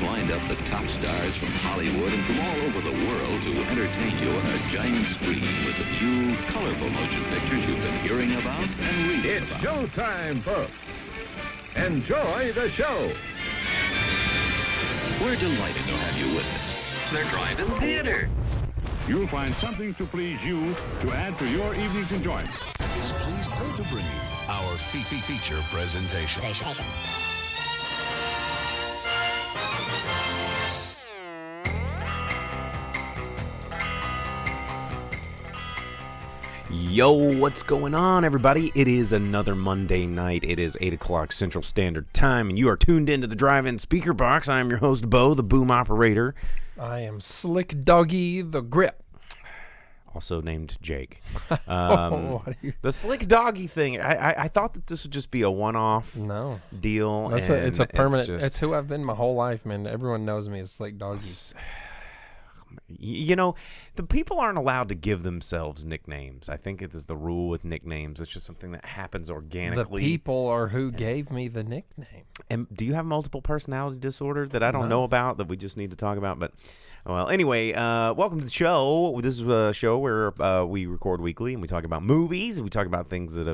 lined up the top stars from Hollywood and from all over the world to entertain you on a giant screen with the few colorful motion pictures you've been hearing about and reading It's about. showtime, folks. Enjoy the show. We're delighted to have you with us. They're driving theater. You'll find something to please you to add to your evening's enjoyment. Is pleased to bring you our feature presentation. Yo, what's going on, everybody? It is another Monday night. It is 8 o'clock Central Standard Time, and you are tuned into the Drive-In Speakerbox. I am your host, Bo, the boom operator. I am Slick Doggy the Grip. Also named Jake. The Slick Doggy thing, I thought that this would just be a one-off deal. It's a permanent. It's who I've been my whole life, man. Everyone knows me as Slick Doggy. You know, the people aren't allowed to give themselves nicknames. I think it is the rule with nicknames. It's just something that happens organically. The people are who gave me the nickname. And do you have multiple personality disorder that I don't know about that we just need to talk about? But, well, anyway, welcome to the show. This is a show where we record weekly and we talk about movies. And we talk about things that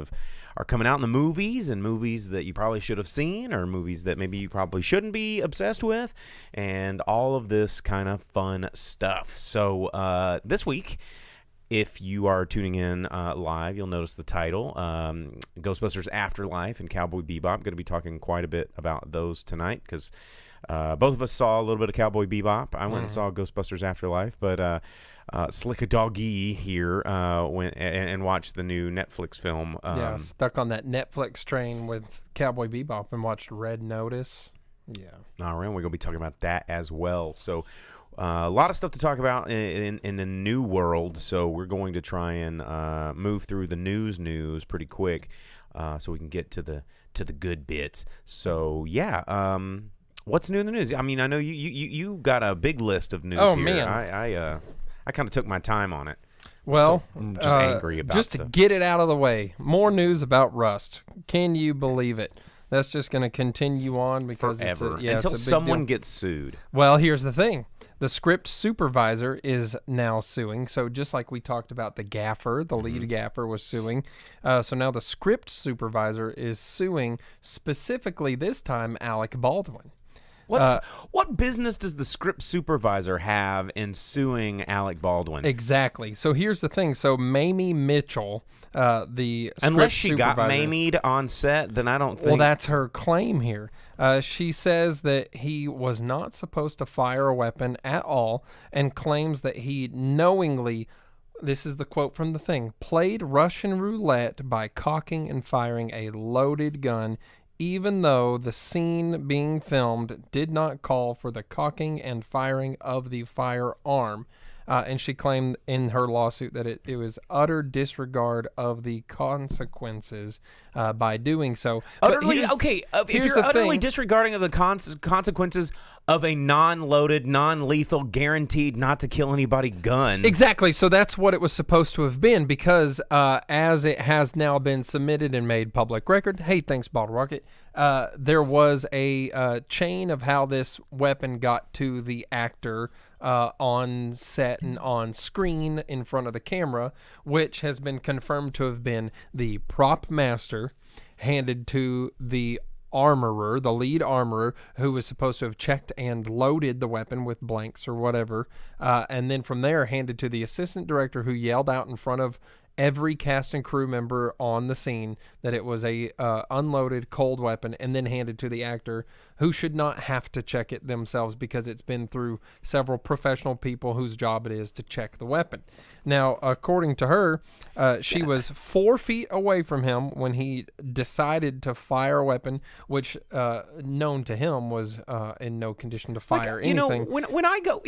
are coming out in the movies and movies that you probably should have seen or movies that maybe you probably shouldn't be obsessed with and all of this kind of fun stuff. So this week, if you are tuning in live, you'll notice the title, Ghostbusters Afterlife and Cowboy Bebop. I'm going to be talking quite a bit about those tonight because both of us saw a little bit of Cowboy Bebop. I went and saw Ghostbusters Afterlife, but Slick Doggy here went and watched the new Netflix film. Stuck on that Netflix train with Cowboy Bebop and watched Red Notice. Yeah. All right, we're going to be talking about that as well. So a lot of stuff to talk about in the new world, so we're going to try and move through the news pretty quick so we can get to the good bits. So, yeah, what's new in the news? I mean, I know you got a big list of news here. Man. I kind of took my time on it. Well, so I'm just angry about just stuff. to get it out of the way, more news about Rust. Can you believe it? That's just going to continue on because forever it's a until big someone deal. gets sued. Well, here's the thing. The script supervisor is now suing. So just like we talked about the gaffer, the lead gaffer was suing. So now the script supervisor is suing specifically this time Alec Baldwin. What business does the script supervisor have in suing Alec Baldwin? Exactly. So here's the thing. So Mamie Mitchell, the script Unless she supervisor, got Mamied on set, then I don't think. Well, that's her claim here. She says that he was not supposed to fire a weapon at all and claims that he knowingly, this is the quote from the thing, played Russian roulette by cocking and firing a loaded gun even though the scene being filmed did not call for the cocking and firing of the firearm. And she claimed in her lawsuit that it was utter disregard of the consequences by doing so. If you're utterly disregarding of the consequences of a non-loaded, non-lethal, guaranteed not to kill anybody gun. Exactly. So that's what it was supposed to have been because as it has now been submitted and made public record, hey, thanks, Bottle Rocket, there was a chain of how this weapon got to the actor on set and on screen in front of the camera, which has been confirmed to have been the prop master handed to the armorer, the lead armorer, who was supposed to have checked and loaded the weapon with blanks or whatever, and then from there handed to the assistant director who yelled out in front of every cast and crew member on the scene that it was a unloaded cold weapon, and then handed to the actor who should not have to check it themselves because it's been through several professional people whose job it is to check the weapon. Now, according to her, she was 4 feet away from him when he decided to fire a weapon, which known to him was in no condition to fire anything. You know, when I go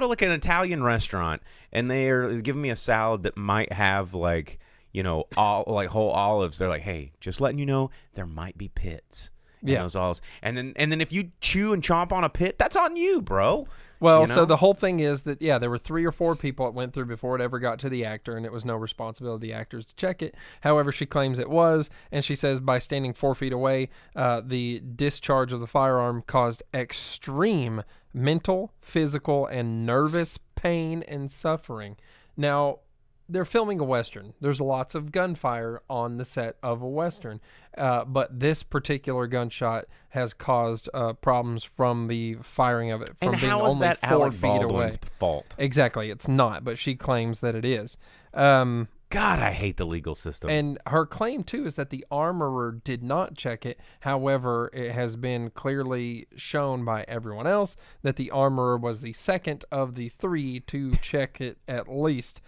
to like an Italian restaurant and they're giving me a salad that might have like, you know, all like whole olives, they're like, hey, just letting you know there might be pits in those olives. And then if you chew and chomp on a pit, that's on you, bro. Well, you know? So the whole thing is that, there were 3 or 4 people it went through before it ever got to the actor, and it was no responsibility of the actors to check it. However, she claims it was, and she says by standing 4 feet away, the discharge of the firearm caused extreme mental, physical, and nervous pain and suffering. Now, they're filming a Western. There's lots of gunfire on the set of a Western. But this particular gunshot has caused problems from the firing of it from And being how is only that 4 Alec feet Baldwin's away. fault? Exactly. It's not, but she claims that it is. God, I hate the legal system. And her claim, too, is that the armorer did not check it. However, it has been clearly shown by everyone else that the armorer was the second of the 3 to check it at least.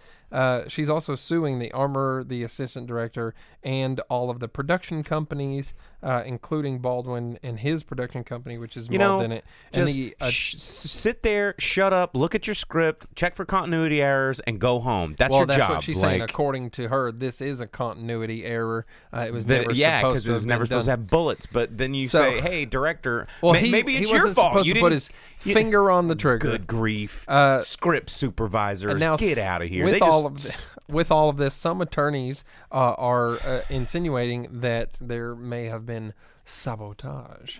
She's also suing the armorer, the assistant director, and all of the production companies, including Baldwin and his production company, which is involved in it. And Just sit there, shut up, look at your script, check for continuity errors, and go home. That's your that's job. what she's saying. According to her, this is a continuity error. It was That, never yeah, supposed because to have it's never been supposed to done. have bullets. But then you say, "Hey, director, Well, maybe he it's your wasn't fault. supposed You to didn't put his finger on the trigger." Good grief! Script supervisors, And now, get out of here! With all of this, some attorneys are insinuating that there may have been sabotage,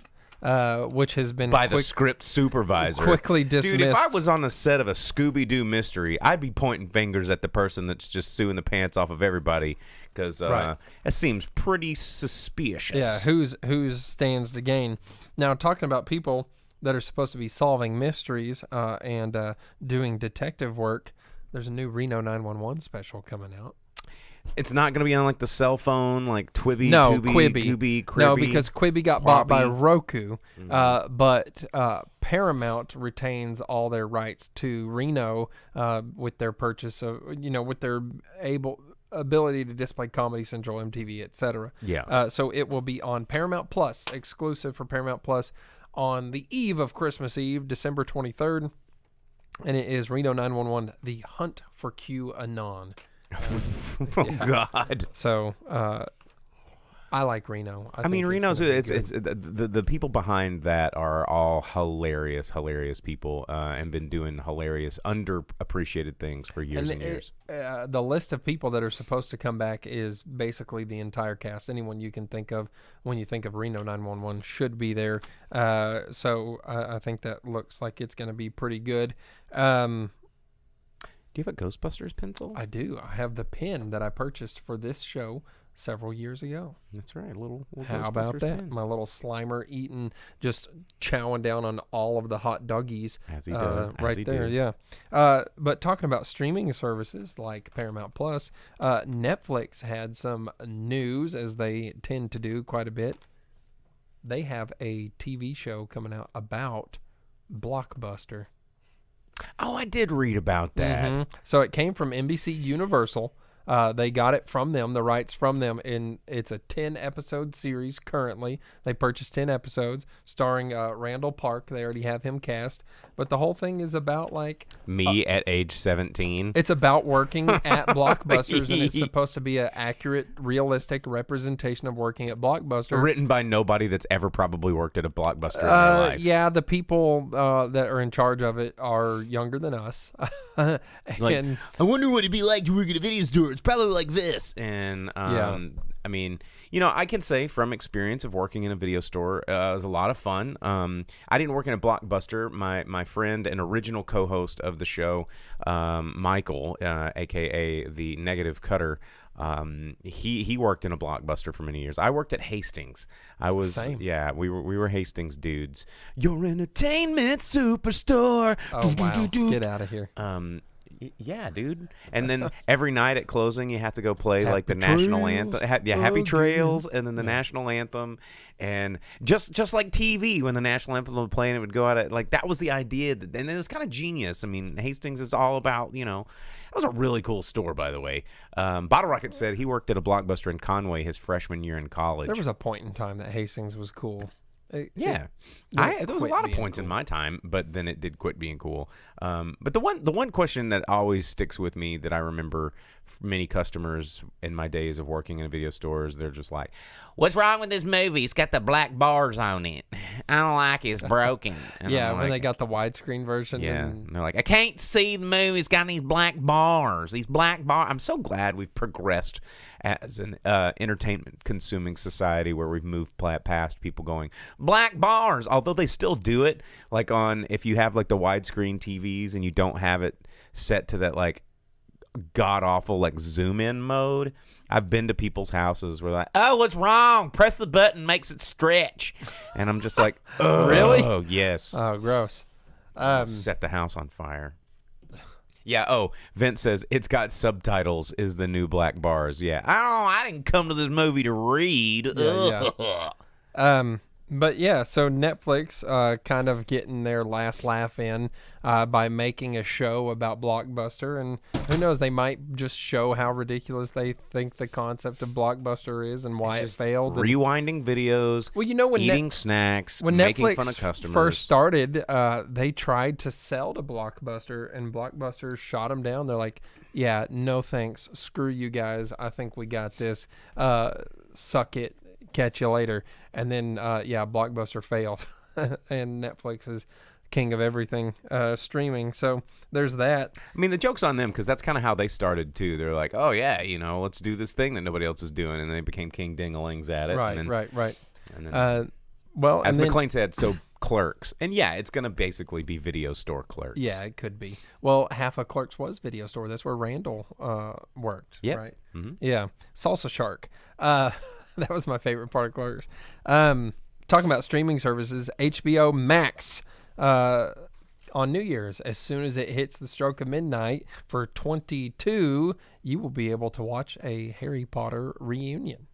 which has been by the script supervisor. Quickly dismissed. Dude, if I was on the set of a Scooby-Doo mystery, I'd be pointing fingers at the person that's just suing the pants off of everybody because that seems pretty suspicious. Yeah, who's stands to gain? Now, talking about people that are supposed to be solving mysteries and doing detective work, there's a new Reno 911 special coming out. It's not going to be on like the cell phone, like Twibby, No, Tubi, Quibi. Gooby, Cribby, No, because Quibi got bought by Quabi. Roku, but Paramount retains all their rights to Reno with their purchase of, with their ability to display Comedy Central, MTV, etc. Yeah. So it will be on Paramount Plus, exclusive for Paramount Plus, on the eve of Christmas Eve, December 23rd. And it is Reno 911, The Hunt for QAnon. God. So I like Reno. I mean, think Reno's gonna be it's the people behind that are all hilarious people, and been doing hilarious, underappreciated things for years and years. The list of people that are supposed to come back is basically the entire cast. Anyone you can think of when you think of Reno 911 should be there. So I think that looks like it's going to be pretty good. Do you have a Ghostbusters pencil? I do. I have the pen that I purchased for this show several years ago. That's right, little How about Ghostbusters that? pen. My little Slimer eating, just chowing down on all of the hot doggies. As he did. Right there, yeah. But talking about streaming services like Paramount Plus, Netflix had some news, as they tend to do quite a bit. They have a TV show coming out about Blockbuster. Oh, I did read about that. Mm-hmm. So it came from NBC Universal. They got it from them, the rights from them, and it's a 10-episode series currently. They purchased 10 episodes starring Randall Park. They already have him cast. But the whole thing is about, like... Me at age 17. It's about working at Blockbusters, and it's supposed to be an accurate, realistic representation of working at Blockbuster. Written by nobody that's ever probably worked at a Blockbuster in their life. Yeah, the people that are in charge of it are younger than us. I wonder what it'd be like to work at a video store. It's probably like this. And, I mean, I can say from experience of working in a video store, it was a lot of fun. I didn't work in a Blockbuster. My friend and original co-host of the show, Michael, a.k.a. the Negative Cutter, he worked in a Blockbuster for many years. I worked at Hastings. Same. Yeah, we were Hastings dudes. Your entertainment superstore. Oh, wow. Get out of here. Yeah, dude. And then every night at closing, you have to go play like the national anthem. Happy Trails, and then the national anthem, and just like TV when the national anthem would play and it would go out at, like, that was the idea. And it was kind of genius. I mean, Hastings is all about, it was a really cool store, by the way. Bottle Rocket said he worked at a Blockbuster in Conway his freshman year in college. There was a point in time that Hastings was cool. There was a lot of points in my time, but then it did quit being cool. But the one question that always sticks with me that I remember many customers in my days of working in video stores, they're just like, "What's wrong with this movie? It's got the black bars on it. I don't like it. It's broken." And Yeah, I'm when like, they got the widescreen version. yeah, And they're like, "I can't see the movie. It's got these black bars. These black bars." I'm so glad we've progressed as an entertainment consuming society where we've moved past people going, black bars. Although they still do it, like on if you have like the widescreen TVs and you don't have it set to that like god awful like zoom in mode. I've been to people's houses where like, oh, what's wrong? Press the button, makes it stretch, and I'm just like, oh, really? Oh, yes. Oh, gross. Set the house on fire. Yeah. Oh, Vince says it's got subtitles. Is the new black bars? Yeah. Oh, I didn't come to this movie to read. Yeah. But yeah, so Netflix kind of getting their last laugh in by making a show about Blockbuster, and who knows, they might just show how ridiculous they think the concept of Blockbuster is and why it failed. Rewinding videos. Well, you know, when eating snacks, when making Netflix fun of customers. first started, they tried to sell to Blockbuster, and Blockbuster shot them down. They're like, "Yeah, no thanks. Screw you guys. I think we got this. Suck it. Catch you later." And then Blockbuster failed and Netflix is king of everything streaming, so there's that. I mean, the joke's on them because that's kind of how they started too. They're like, oh yeah, let's do this thing that nobody else is doing, and they became king dingalings at it. Right. And then, well, as McLean said, so Clerks, and yeah, it's gonna basically be video store Clerks. Yeah, it could be. Well, half of Clerks was video store. That's where Randall worked. Yeah. Right. Mm-hmm. Yeah. Salsa Shark. That was my favorite part of Clerks. Talking about streaming services, HBO Max on New Year's, as soon as it hits the stroke of midnight for 22, you will be able to watch a Harry Potter reunion.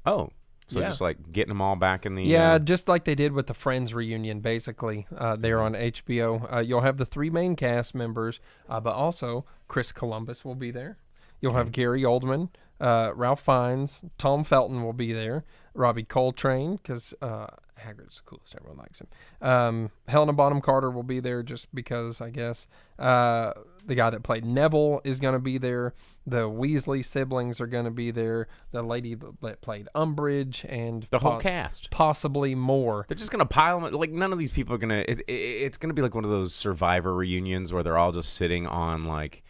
Oh, so just like getting them all back in the... Yeah, just like they did with the Friends reunion, basically. They're on HBO. You'll have the 3 main cast members, but also Chris Columbus will be there. You'll have Gary Oldman, Ralph Fiennes, Tom Felton will be there, Robbie Coltrane, because Hagrid's the coolest, everyone likes him. Helena Bonham Carter will be there just because, I guess. The guy that played Neville is going to be there. The Weasley siblings are going to be there. The lady that played Umbridge, and the whole cast. Possibly more. They're just going to pile them. Like, none of these people are going to... It's going to be like one of those Survivor reunions where they're all just sitting on, like...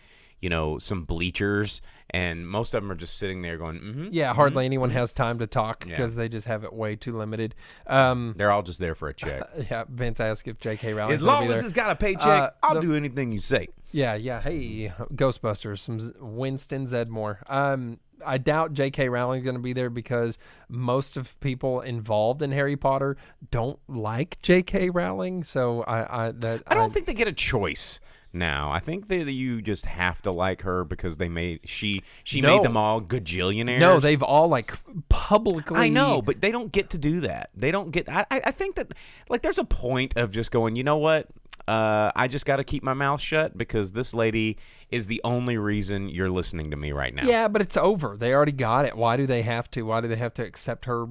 some bleachers, and most of them are just sitting there going, hardly anyone has time to talk because they just have it way too limited. They're all just there for a check. Vince asked if J.K. Rowling as long as it's got a paycheck, I'll do anything you say. Yeah. Hey, Ghostbusters, some Winston Zedmore. I doubt J.K. Rowling is going to be there because most of people involved in Harry Potter don't like J.K. Rowling. So I don't think they get a choice. Now, I think that you just have to like her because she made them all gajillionaires. No, they've all like publicly. I know, but they don't get to do that. They don't get. I think that like there's a point of just going. You know what? I just got to keep my mouth shut because this lady is the only reason you're listening to me right now. Yeah, but it's over. They already got it. Why do they have to? Why do they have to accept her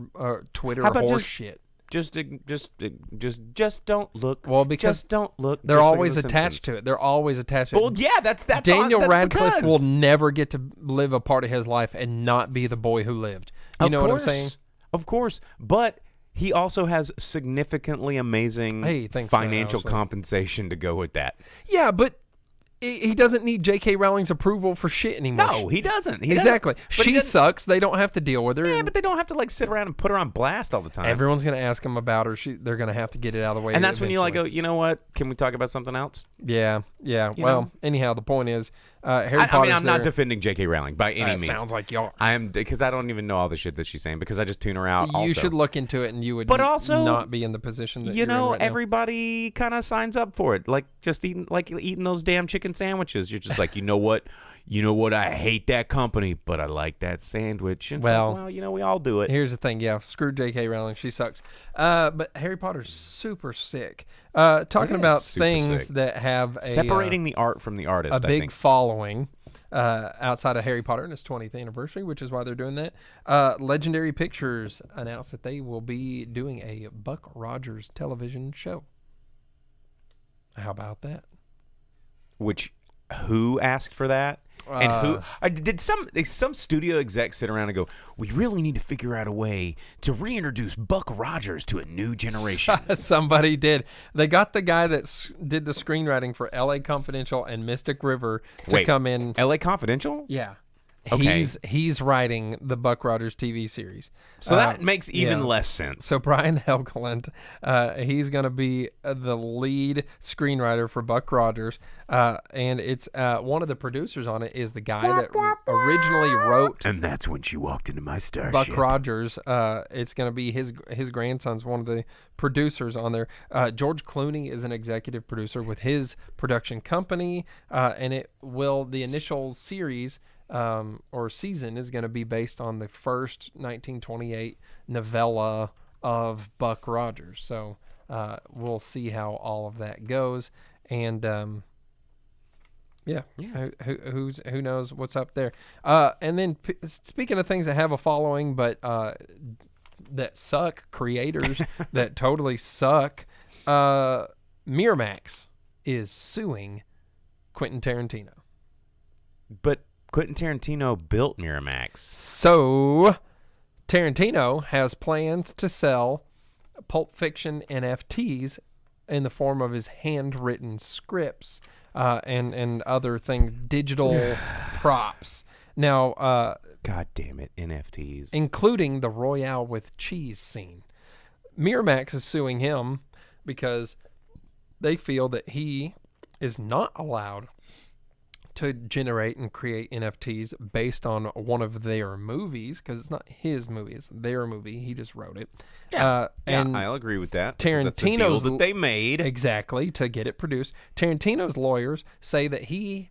Twitter horse shit? Just don't look. Well, because just don't look. They're always attached to it. They're always attached to it. Well, yeah, that's Daniel Radcliffe because. will never get to live a part of his life and not be the boy who lived. You know what I'm saying? Of course, but he also has significantly amazing financial compensation to go with that. Yeah, but he doesn't need J.K. Rowling's approval for shit anymore. No, he doesn't. Exactly. She sucks. They don't have to deal with her. Yeah, but they don't have to like sit around and put her on blast all the time. Everyone's going to ask them about her. They're going to have to get it out of the way. And that's when you like go, you know what? Can we talk about something else? Yeah. Well, anyhow, the point is, Harry Potter's I mean, I'm not defending J.K. Rowling by any means. Sounds like you are. I am, because I don't even know all the shit that she's saying because I just tune her out. You should look into it, and you would not be in the position that you're in right now. Everybody kind of signs up for it, like just eating those damn chicken sandwiches. You're just like, you know what? I hate that company, but I like that sandwich. And well, we all do it. Here's the thing. Yeah, screw J.K. Rowling. She sucks. But Harry Potter's super sick. Talking about things that have separating the art from the artist. A big following outside of Harry Potter and its 20th anniversary, which is why they're doing that. Legendary Pictures announced that they will be doing a Buck Rogers television show. How about that? Who asked for that? And who did some studio exec sit around and go, we really need to figure out a way to reintroduce Buck Rogers to a new generation. Somebody did. They got the guy that did the screenwriting for L.A. Confidential and Mystic River to come in. L.A. Confidential? Yeah. Okay. He's writing the Buck Rogers TV series. So that makes even less sense. So Brian Helgeland, he's going to be the lead screenwriter for Buck Rogers, and it's one of the producers on it is the guy that originally wrote. And that's when she walked into my starship. Buck Rogers. It's going to be his grandson's one of the producers on there. George Clooney is an executive producer with his production company, and the initial series or season is going to be based on the first 1928 novella of Buck Rogers. So we'll see how all of that goes, and who knows what's up there. And then speaking of things that have a following, but that suck, creators that totally suck, Miramax is suing Quentin Tarantino. But Quentin Tarantino built Miramax. So Tarantino has plans to sell Pulp Fiction NFTs in the form of his handwritten scripts and other things, digital props. Now, God damn it, NFTs. Including the Royale with cheese scene. Miramax is suing him because they feel that he is not allowed to generate and create NFTs based on one of their movies, because it's not his movie, it's their movie. He just wrote it. And I'll agree with that. Tarantino's that's the deal that they made. Exactly, to get it produced. Tarantino's lawyers say that he,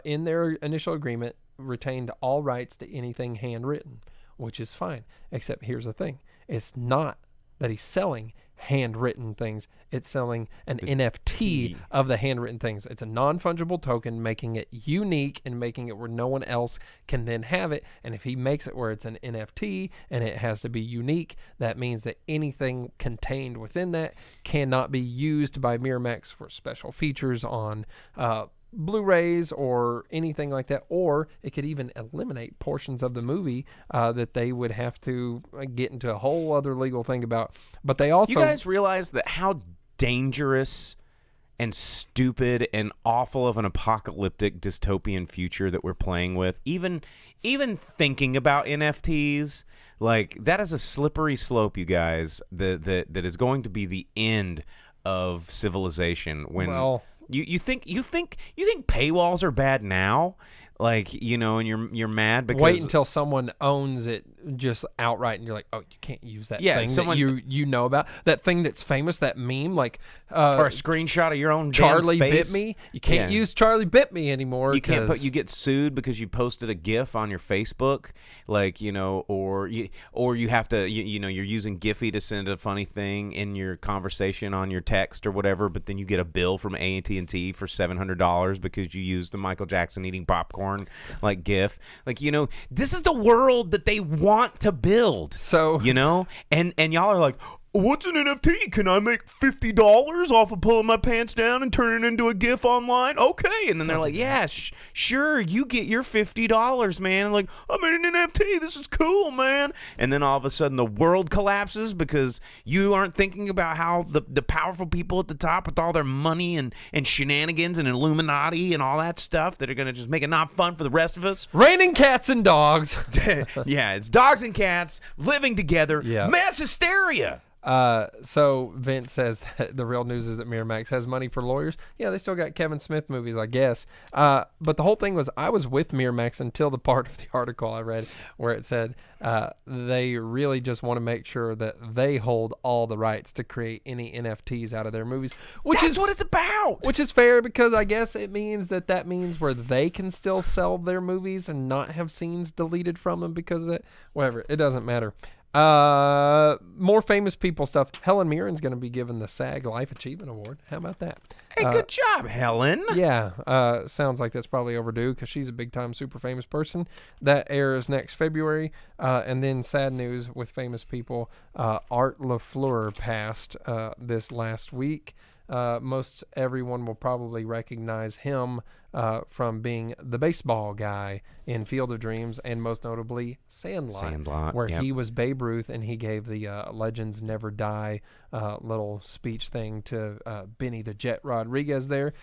in their initial agreement, retained all rights to anything handwritten, which is fine. Except here's the thing. It's not that he's selling handwritten things. It's selling an NFT of the handwritten things. It's a non-fungible token, making it unique and making it where no one else can then have it. And if he makes it where it's an NFT and it has to be unique, that means that anything contained within that cannot be used by Miramax for special features on Blu-rays or anything like that, or it could even eliminate portions of the movie that they would have to get into a whole other legal thing about. But they also... You guys realize that how dangerous and stupid and awful of an apocalyptic dystopian future that we're playing with, even thinking about NFTs, like that is a slippery slope, you guys, that is going to be the end of civilization when... Well, You think paywalls are bad now? Like, you know, and you're mad because wait until someone owns it just outright, and you're like, oh, you can't use that thing that you know about, that thing that's famous, that meme, like or a screenshot of your own Charlie damn face. Bit Me. You can't use Charlie Bit Me anymore. You can't you get sued because you posted a GIF on your Facebook, like, you know, or you have to you know you're using Giphy to send a funny thing in your conversation on your text or whatever, but then you get a bill from AT&T for $700 because you used the Michael Jackson eating popcorn like GIF. Like, you know, this is the world that they want to build. So, you know, and y'all are like, what's an NFT? Can I make $50 off of pulling my pants down and turning it into a GIF online? Okay. And then they're like, yeah, sure, you get your $50, man. And like, I made an NFT. This is cool, man. And then all of a sudden the world collapses because you aren't thinking about how the powerful people at the top with all their money and shenanigans and Illuminati and all that stuff that are going to just make it not fun for the rest of us. Raining cats and dogs. Yeah, it's dogs and cats living together. Yeah. Mass hysteria. So Vince says that the real news is that Miramax has money for lawyers. Yeah, they still got Kevin Smith movies, I guess. But the whole thing was, I was with Miramax until the part of the article I read where it said they really just want to make sure that they hold all the rights to create any NFTs out of their movies. That's what it's about. Which is fair, because I guess it means that means where they can still sell their movies and not have scenes deleted from them because of it. Whatever, it doesn't matter. More famous people stuff. Helen Mirren's going to be given the SAG Life Achievement Award. How about that? Hey, good job, Helen. Yeah, sounds like that's probably overdue because she's a big-time super famous person. That airs next February. And then sad news with famous people. Art Lefleur passed this last week. Most everyone will probably recognize him from being the baseball guy in Field of Dreams, and most notably Sandlot, where he was Babe Ruth, and he gave the Legends Never Die little speech thing to Benny the Jet Rodriguez there.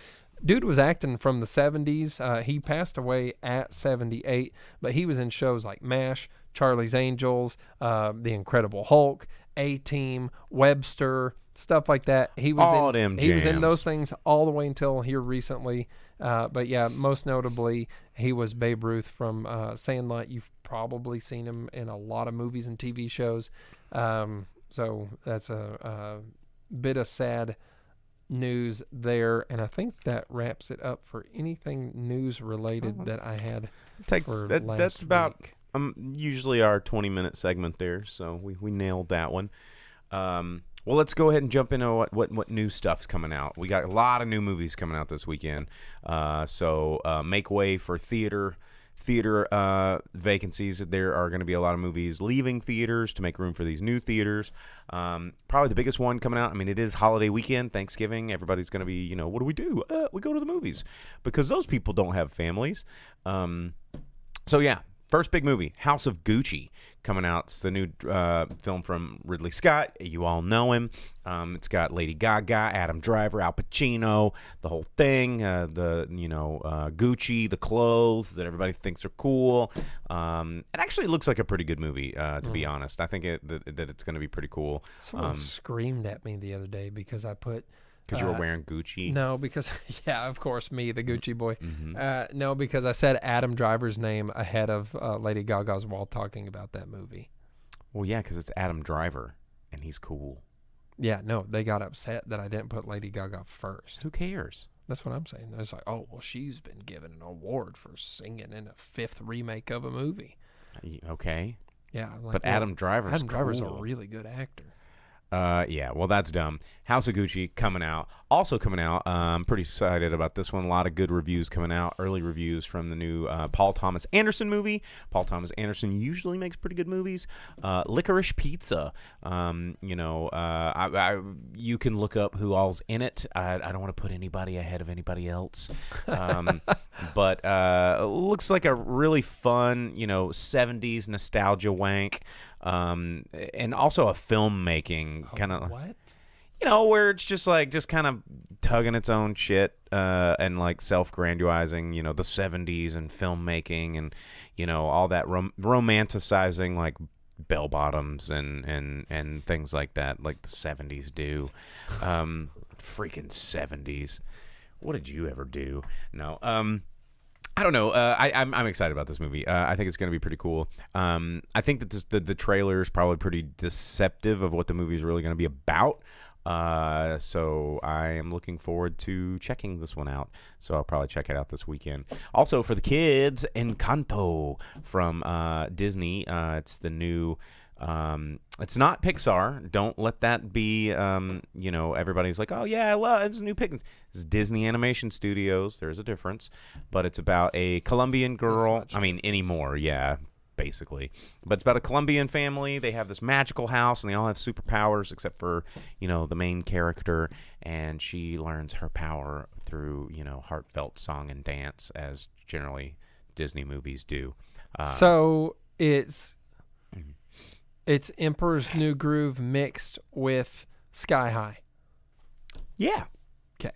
Dude was acting from the 70s. He passed away at 78, but he was in shows like MASH, Charlie's Angels, The Incredible Hulk, A-Team, Webster, stuff like that. He was he was in those things all the way until here recently. But yeah, most notably, he was Babe Ruth from Sandlot. You've probably seen him in a lot of movies and TV shows. So that's a bit of sad news there, and I think that wraps it up for anything news related that I had. That's about usually our 20-minute segment there, so we nailed that one. Well, let's go ahead and jump into what new stuff's coming out. We got a lot of new movies coming out this weekend, so make way for theater vacancies. There are going to be a lot of movies leaving theaters to make room for these new theaters. Probably the biggest one coming out, I mean, it is holiday weekend, Thanksgiving. Everybody's going to be, what do? We go to the movies, because those people don't have families. So yeah, first big movie, House of Gucci, coming out. It's the new film from Ridley Scott. You all know him. It's got Lady Gaga, Adam Driver, Al Pacino, the whole thing. Gucci, the clothes that everybody thinks are cool. It actually looks like a pretty good movie, to be honest. I think that it's going to be pretty cool. Someone screamed at me the other day because I put... Because you were wearing Gucci? No, because, yeah, of course, me, the Gucci boy. Mm-hmm. No, because I said Adam Driver's name ahead of Lady Gaga's while talking about that movie. Well, yeah, because it's Adam Driver, and he's cool. Yeah, no, they got upset that I didn't put Lady Gaga first. Who cares? That's what I'm saying. It's like, oh, well, she's been given an award for singing in a 5th remake of a movie. Okay. Yeah. Like, but Adam Driver's a really good actor. Yeah, well, that's dumb. House of Gucci coming out. Also coming out, I'm pretty excited about this one. A lot of good reviews coming out. Early reviews from the new Paul Thomas Anderson movie. Paul Thomas Anderson usually makes pretty good movies. Licorice Pizza. You can look up who all's in it. I don't want to put anybody ahead of anybody else. But looks like a really fun, 70s nostalgia wank. And also a filmmaking kind of what? Where it's just kind of tugging its own shit and like self-grandizing, the 70s and filmmaking and all that romanticizing like bell bottoms and things like that, like the 70s do. Freaking 70s. What did you ever do? No. I don't know. I'm excited about this movie. I think it's going to be pretty cool. I think that the trailer is probably pretty deceptive of what the movie is really going to be about. So I am looking forward to checking this one out. So I'll probably check it out this weekend. Also for the kids, Encanto from Disney. It's the new... it's not Pixar. Don't let that be, everybody's like, oh yeah, it's a new Pixar. It's Disney Animation Studios. There's a difference, but it's about a Colombian girl. I mean, anymore, yeah, basically. But it's about a Colombian family. They have this magical house, and they all have superpowers except for, the main character, and she learns her power through, heartfelt song and dance, as generally Disney movies do. So it's Emperor's New Groove mixed with Sky High. Yeah. Okay.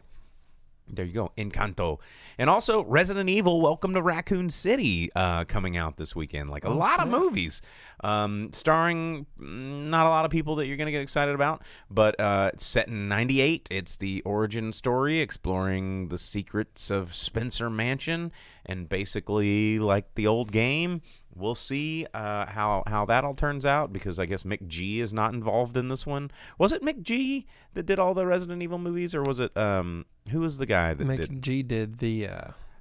There you go. Encanto. And also Resident Evil Welcome to Raccoon City coming out this weekend. Like a lot of movies starring not a lot of people that you're going to get excited about, but it's set in 98. It's the origin story exploring the secrets of Spencer Mansion, and basically like the old game. We'll see how that all turns out, because I guess Mick G is not involved in this one. Was it Mick G that did all the Resident Evil movies, or was it who was the guy that Mick G did the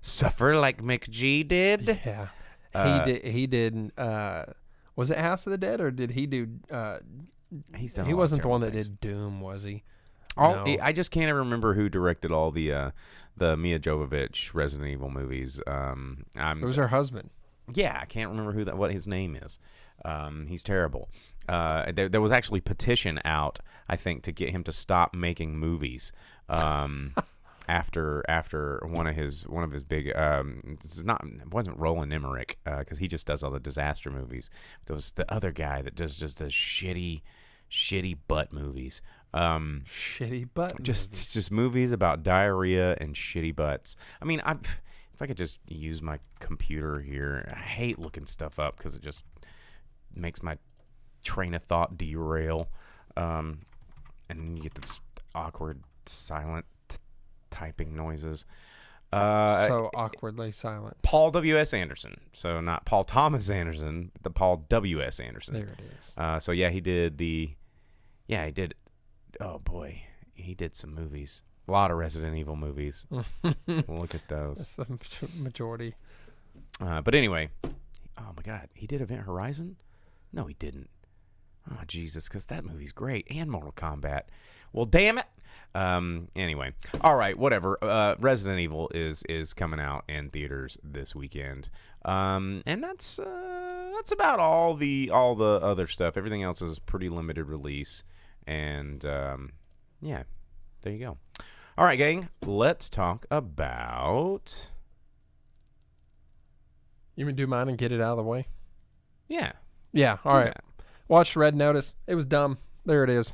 Suffer Like Mick G did? Yeah. He did was it House of the Dead, or did he do he wasn't the one that did Doom, was he? No. I just can't remember who directed all the Mia Jovovich Resident Evil movies. It was her husband. Yeah, I can't remember what his name is. He's terrible. There was actually a petition out, I think, to get him to stop making movies. After one of his big it wasn't Roland Emmerich, because he just does all the disaster movies. There was the other guy that does just the shitty shitty butt movies. Shitty butt. Just movies about diarrhea and shitty butts. I mean, if I could just use my computer here, I hate looking stuff up because it just makes my train of thought derail. And you get this awkward, silent typing noises. So awkwardly silent. Paul W.S. Anderson. So not Paul Thomas Anderson, but the Paul W.S. Anderson. There it is. So yeah, he did. Oh boy, he did some movies. A lot of Resident Evil movies. Look at those. That's the majority. But anyway, oh my God, he did Event Horizon? No, he didn't. Oh Jesus, because that movie's great, and Mortal Kombat. Well, damn it. Anyway, all right, whatever. Resident Evil is coming out in theaters this weekend, and that's about all the other stuff. Everything else is pretty limited release, and yeah, there you go. All right, gang, let's talk about. You can do mine and get it out of the way. Yeah. Yeah. All right. Watched Red Notice. It was dumb. There it is.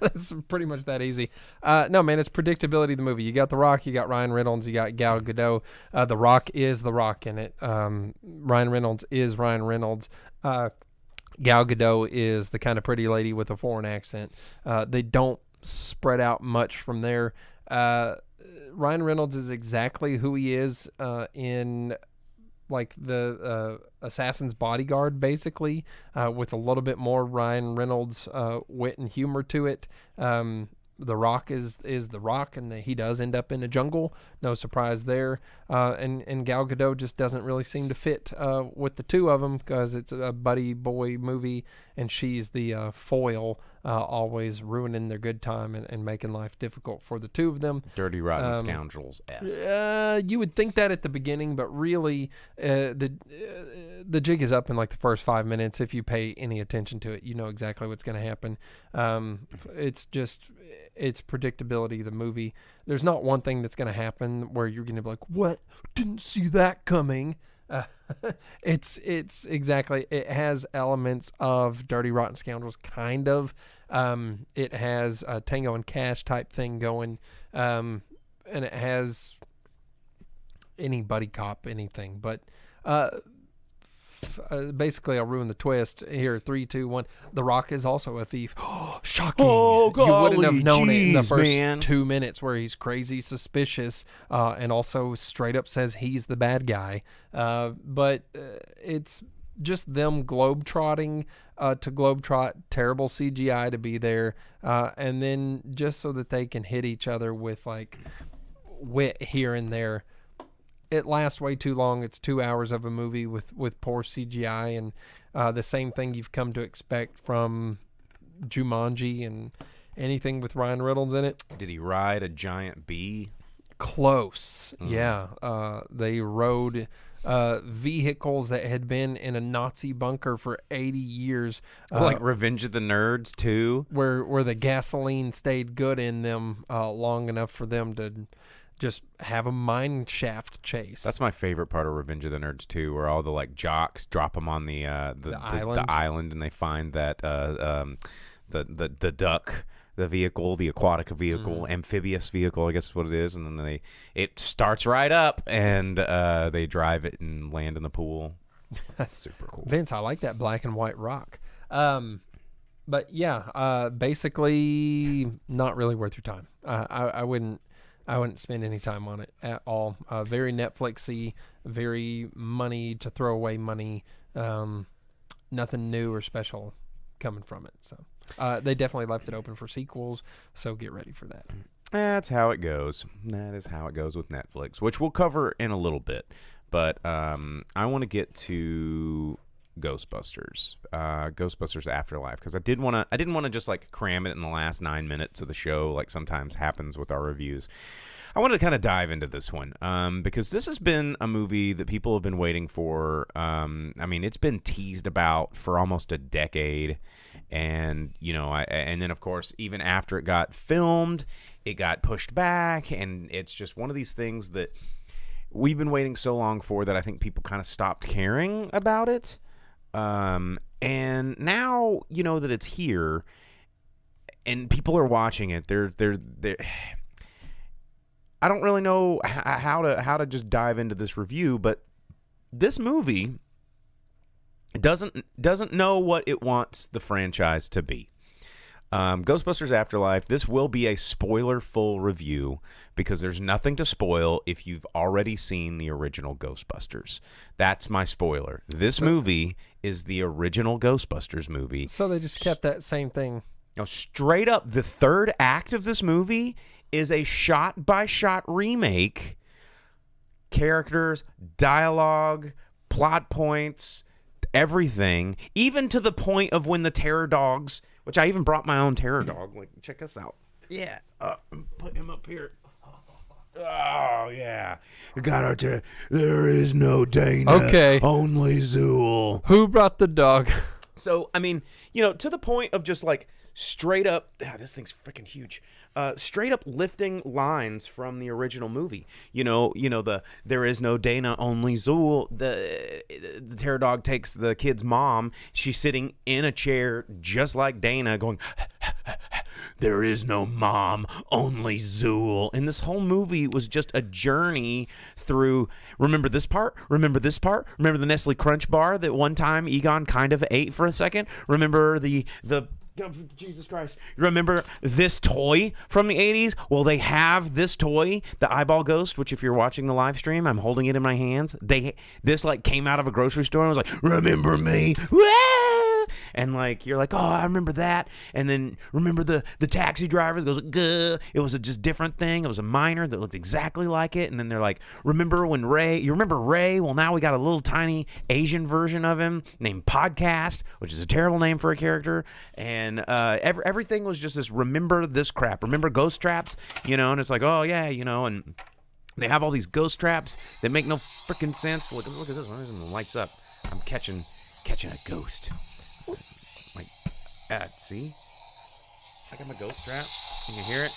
It's pretty much that easy. No, man, it's predictability of the movie. You got The Rock, you got Ryan Reynolds, you got Gal Gadot. The Rock is The Rock in it. Ryan Reynolds is Ryan Reynolds. Gal Gadot is the kind of pretty lady with a foreign accent. They don't spread out much from there. Ryan Reynolds is exactly who he is in like the Assassin's Bodyguard, basically, with a little bit more Ryan Reynolds wit and humor to it. The Rock is The Rock, and he does end up in a jungle. No surprise there. And Gal Gadot just doesn't really seem to fit with the two of them because it's a buddy boy movie, and she's the foil, always ruining their good time and making life difficult for the two of them. Dirty Rotten Scoundrels-esque. You would think that at the beginning, but really the jig is up in like the first 5 minutes. If you pay any attention to it, you know exactly what's going to happen. It's predictability of the movie. There's not one thing that's going to happen where you're going to be like, what? Didn't see that coming. It's exactly, it has elements of Dirty Rotten Scoundrels, kind of. It has a Tango and Cash type thing going. And it has any buddy cop, anything. But basically, I'll ruin the twist here. 3, 2, 1. The Rock is also a thief. Shocking! Oh, golly, you wouldn't have known it in the first man. 2 minutes, where he's crazy suspicious, and also straight up says he's the bad guy. But it's just them globetrotting to globetrot, terrible CGI to be there, and then just so that they can hit each other with like wit here and there. It lasts way too long. It's 2 hours of a movie with poor CGI, and the same thing you've come to expect from Jumanji and anything with Ryan Reynolds in it. Did he ride a giant bee? Close. Yeah. They rode vehicles that had been in a Nazi bunker for 80 years. Like Revenge of the Nerds, too? Where the gasoline stayed good in them long enough for them to just have a mine shaft chase. That's my favorite part of Revenge of the Nerds 2, where all the like jocks drop them on the island, and they find that the duck, the vehicle, the aquatic vehicle, amphibious vehicle, I guess is what it is, and then it starts right up, and they drive it and land in the pool. That's super cool. Vince, I like that black and white rock. But yeah, basically not really worth your time. I wouldn't spend any time on it at all. Very Netflixy, very money to throw away money. Nothing new or special coming from it. So they definitely left it open for sequels, so get ready for that. That's how it goes. That is how it goes with Netflix, which we'll cover in a little bit. But I want to get to Ghostbusters Afterlife, because I didn't want to just like cram it in the last 9 minutes of the show like sometimes happens with our reviews. I wanted to kind of dive into this one because this has been a movie that people have been waiting for. I mean, it's been teased about for almost a decade, and and then of course even after it got filmed, it got pushed back, and it's just one of these things that we've been waiting so long for that I think people kind of stopped caring about it. And now, that it's here and people are watching it, they're I don't really know how to just dive into this review, but this movie doesn't know what it wants the franchise to be. Ghostbusters Afterlife, this will be a spoiler-full review because there's nothing to spoil if you've already seen the original Ghostbusters. That's my spoiler. This movie is the original Ghostbusters movie. So they just kept that same thing. Now, straight up, the third act of this movie is a shot-by-shot remake. Characters, dialogue, plot points, everything, even to the point of when the terror dogs, which I even brought my own terror dog. Like, check us out. Yeah, put him up here. Oh, yeah. Got our terror. There is no Dana. Okay. Only Zool. Who brought the dog? So, I mean, to the point of just like straight up, this thing's freaking huge. Straight up lifting lines from the original movie. The there is no Dana, only Zool. The terror dog takes the kid's mom. She's sitting in a chair just like Dana, going, there is no mom, only Zool. And this whole movie was just a journey through, remember this part? Remember this part? Remember the Nestle Crunch bar that one time Egon kind of ate for a second? Remember the oh, Jesus Christ. Remember this toy from the 80s? Well, they have this toy, the eyeball ghost, which if you're watching the live stream, I'm holding it in my hands. This like came out of a grocery store and was like, remember me? Wah! And like you're like, oh, I remember that. And then remember the taxi driver that goes, gah. It was a just different thing. It was a miner that looked exactly like it. And then they're like, remember when Ray? You remember Ray? Well, now we got a little tiny Asian version of him named Podcast, which is a terrible name for a character. And everything was just this. Remember this crap. Remember ghost traps? And it's like, oh yeah, and they have all these ghost traps that make no freaking sense. Look at this one. This one lights up. I'm catching a ghost. See? I got my ghost trap. You can hear it.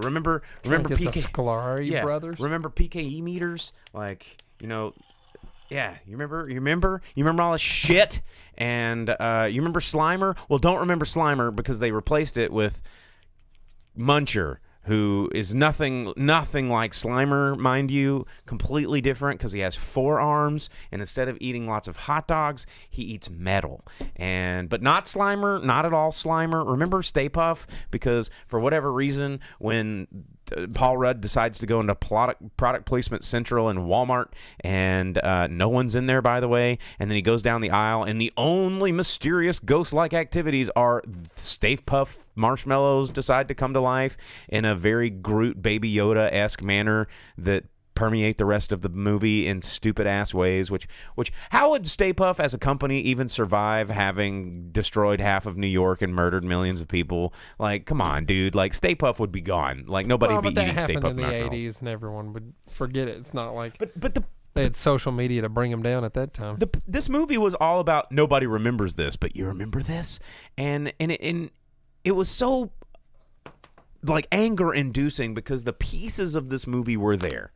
Remember Get PK the Scolari brothers. Remember PKE meters? Like, yeah, you remember all this shit? And you remember Slimer? Well, don't remember Slimer because they replaced it with Muncher, who is nothing like Slimer, mind you, completely different because he has 4 arms, and instead of eating lots of hot dogs, he eats metal. But not Slimer, not at all Slimer. Remember Stay Puft? Because for whatever reason, when Paul Rudd decides to go into product placement central in Walmart, and no one's in there, by the way, and then he goes down the aisle, and the only mysterious ghost-like activities are Stay Puft marshmallows decide to come to life in a very Groot Baby Yoda-esque manner that permeate the rest of the movie in stupid-ass ways, which how would Stay Puft as a company even survive having destroyed half of New York and murdered millions of people? Like, come on, dude. Like, Stay Puft would be gone. Like, nobody would be eating Stay Puft in the marshmallows. 80s, and everyone would forget it. It's not like But they had social media to bring them down at that time. This movie was all about nobody remembers this, but you remember this? And it was so, like, anger-inducing because the pieces of this movie were there.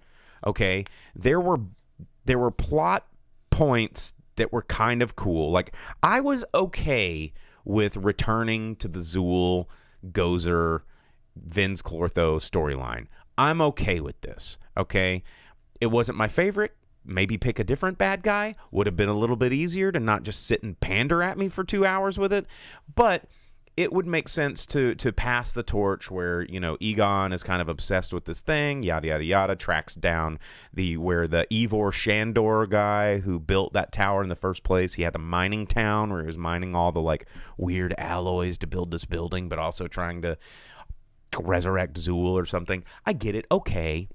Okay, there were plot points that were kind of cool. Like, I was okay with returning to the Zool, Gozer, Vince Clortho storyline. I'm okay with this. Okay, it wasn't my favorite. Maybe pick a different bad guy. Would have been a little bit easier to not just sit and pander at me for 2 hours with it. But it would make sense to pass the torch where, Egon is kind of obsessed with this thing, yada, yada, yada, tracks down where the Ivor Shandor guy who built that tower in the first place, he had the mining town where he was mining all the, like, weird alloys to build this building, but also trying to resurrect Zool or something. I get it. Okay.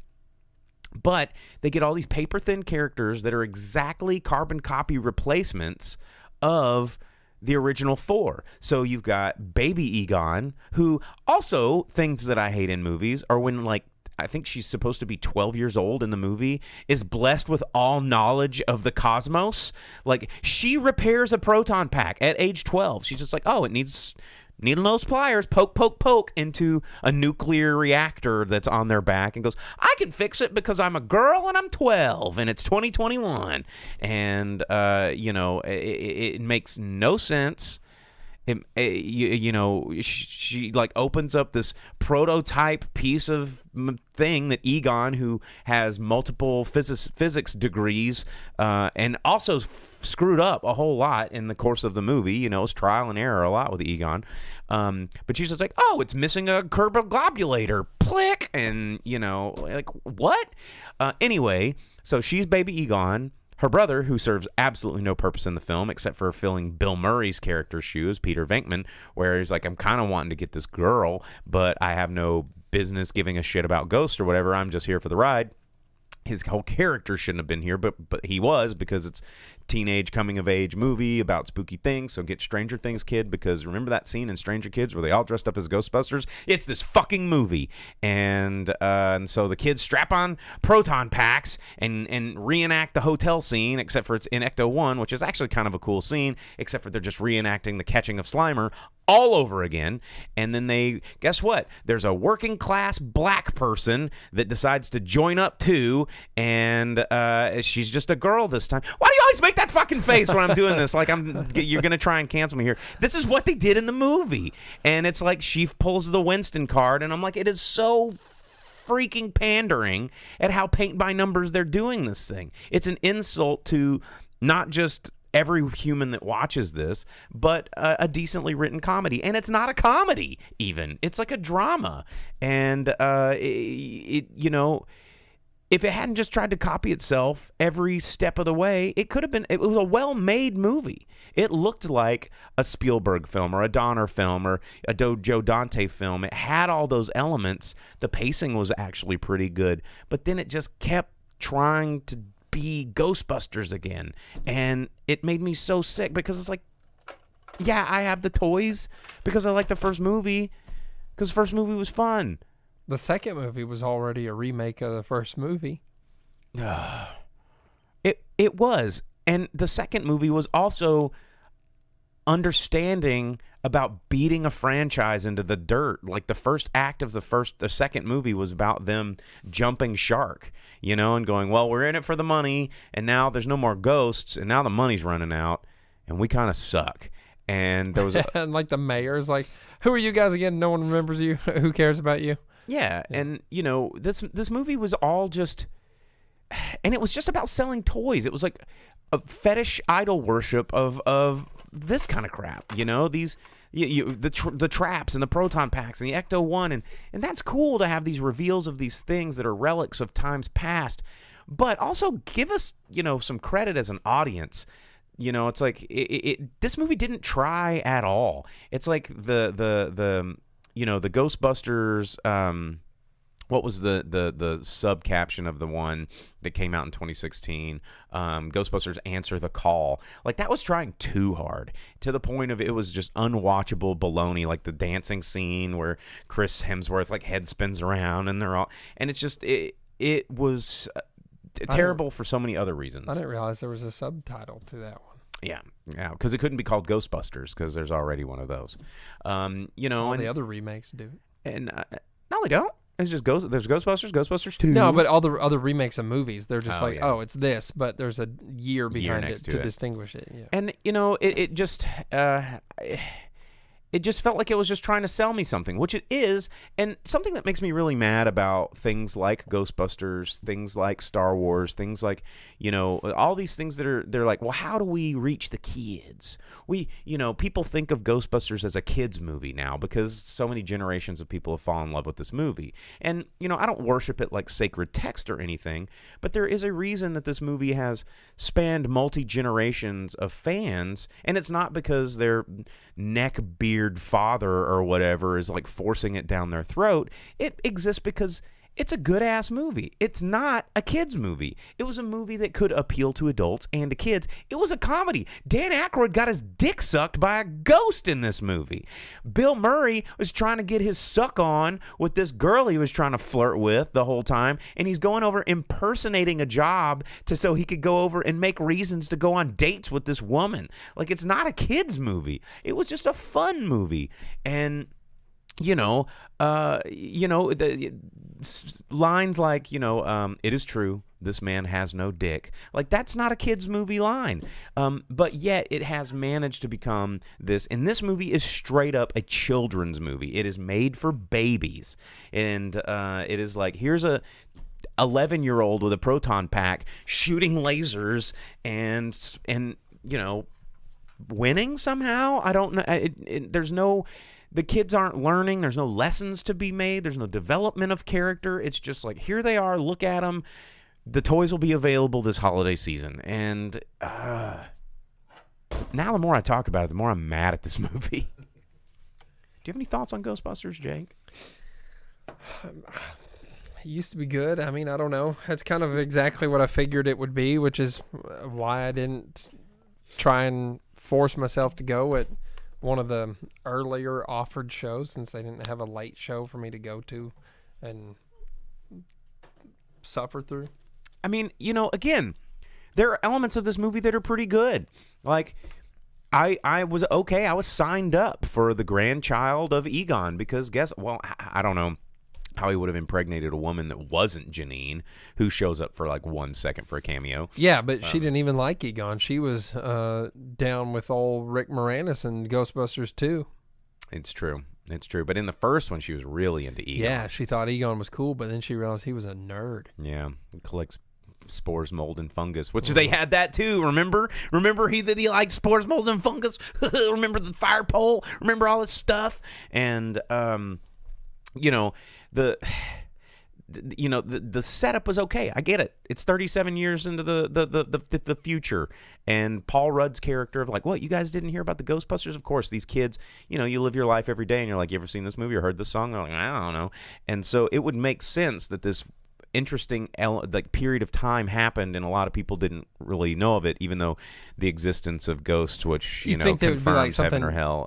But they get all these paper-thin characters that are exactly carbon copy replacements of the original 4. So you've got baby Egon, who also, things that I hate in movies are when, like, I think she's supposed to be 12 years old in the movie, is blessed with all knowledge of the cosmos. Like, she repairs a proton pack at age 12. She's just like, oh, it needs needle nose pliers, poke, poke, poke into a nuclear reactor that's on their back, and goes, I can fix it because I'm a girl and I'm 12 and it's 2021. And, it makes no sense. She like opens up this prototype piece of thing that Egon, who has multiple physics degrees, and also screwed up a whole lot in the course of the movie. It's trial and error a lot with Egon. But she's just like, oh, it's missing a globulator. Plick. And, like, what? Anyway, so she's baby Egon. Her brother, who serves absolutely no purpose in the film except for filling Bill Murray's character's shoes, Peter Venkman, where he's like, I'm kind of wanting to get this girl, but I have no business giving a shit about ghosts or whatever. I'm just here for the ride. His whole character shouldn't have been here, but he was, because it's teenage coming of age movie about spooky things. So get Stranger Things kid, because remember that scene in Stranger Kids where they all dressed up as Ghostbusters? It's this fucking movie. And so the kids strap on proton packs and reenact the hotel scene, except for it's in Ecto 1, which is actually kind of a cool scene, except for they're just reenacting the catching of Slimer all over again. And then guess what? There's a working class black person that decides to join up too, and she's just a girl this time. Why do you always make that fucking face when I'm doing this? Like you're gonna try and cancel me here. This is what they did in the movie, and it's like she pulls the Winston card, and I'm like, it is so freaking pandering at how paint by numbers they're doing this thing. It's an insult to not just every human that watches this, but a decently written comedy. And it's not a comedy even. It's like a drama. And if it hadn't just tried to copy itself every step of the way, it was a well-made movie. It looked like a Spielberg film or a Donner film or a Joe Dante film. It had all those elements. The pacing was actually pretty good, but then it just kept trying to be Ghostbusters again, and it made me so sick, because it's like, yeah, I have the toys because I like the first movie, because the first movie was fun. The second movie was already a remake of the first movie. It was, and the second movie was also understanding about beating a franchise into the dirt. Like the first act of the second movie was about them jumping shark, and going, well, we're in it for the money, and now there's no more ghosts, and now the money's running out, and we kind of suck. And there was and like the mayor's like, who are you guys again? No one remembers you. Who cares about you? Yeah. And this movie was all just, and it was just about selling toys. It was like a fetish idol worship of this kind of crap, these the traps and the proton packs and the Ecto 1, and that's cool to have these reveals of these things that are relics of times past, but also give us some credit as an audience. It's like this movie didn't try at all. It's like the Ghostbusters. What was the sub caption of the one that came out in 2016? Ghostbusters Answer the Call. Like, that was trying too hard, to the point of it was just unwatchable baloney. Like the dancing scene where Chris Hemsworth like head spins around and it's just it was terrible for so many other reasons. I didn't realize there was a subtitle to that one. Yeah, because it couldn't be called Ghostbusters because there's already one of those. All the other remakes do it. And no, they don't. It's just there's Ghostbusters 2. No, but all the other remakes of movies, they're just it's this, but there's a year behind it to distinguish it. Yeah. And it just felt like it was just trying to sell me something, which it is, and something that makes me really mad about things like Ghostbusters, things like Star Wars, things like, all these things they're like, well, how do we reach the kids? People think of Ghostbusters as a kids movie now because so many generations of people have fallen in love with this movie. And, I don't worship it like sacred text or anything, but there is a reason that this movie has spanned multi-generations of fans, and it's not because their neck-beard father or whatever is like forcing it down their throat. It exists because It's a good-ass movie. It's not a kid's movie. It was a movie that could appeal to adults and to kids. It was a comedy. Dan Aykroyd got his dick sucked by a ghost in this movie. Bill Murray was trying to get his suck on with this girl he was trying to flirt with the whole time, and he's going over impersonating a job so he could go over and make reasons to go on dates with this woman. Like, it's not a kid's movie. It was just a fun movie. And the lines like, it is true, this man has no dick. Like, that's not a kid's movie line. But yet it has managed to become this. And this movie is straight up a children's movie. It is made for babies. And it is like, here's a 11-year-old with a proton pack shooting lasers and winning somehow. I don't know. There's no... The kids aren't learning. There's no lessons to be made. There's no development of character. It's just like, here they are. Look at them. The toys will be available this holiday season. And now the more I talk about it, the more I'm mad at this movie. Do you have any thoughts on Ghostbusters, Jake? It used to be good. I mean, I don't know. That's kind of exactly what I figured it would be, which is why I didn't try and force myself to go at one of the earlier offered shows, since they didn't have a late show for me to go to and suffer through. I mean, again, there are elements of this movie that are pretty good. Like, I was okay. I was signed up for the grandchild of Egon because I don't know how he would have impregnated a woman that wasn't Janine, who shows up for like 1 second for a cameo. Yeah, but she didn't even like Egon. She was down with old Rick Moranis and Ghostbusters 2. It's true. But in the first one, she was really into Egon. Yeah, she thought Egon was cool, but then she realized he was a nerd. Yeah, he collects spores, mold, and fungus, which they had that too. Remember that he liked spores, mold, and fungus. Remember the fire pole? Remember all this stuff? And the setup was okay. I get it. It's 37 years into the future, and Paul Rudd's character of like, what, you guys didn't hear about the Ghostbusters? Of course, these kids, you live your life every day, and you're like, you ever seen this movie or heard this song? They're like, I don't know. And so it would make sense that this interesting period of time happened, and a lot of people didn't really know of it, even though the existence of ghosts, which you think confirms would be like heaven or hell,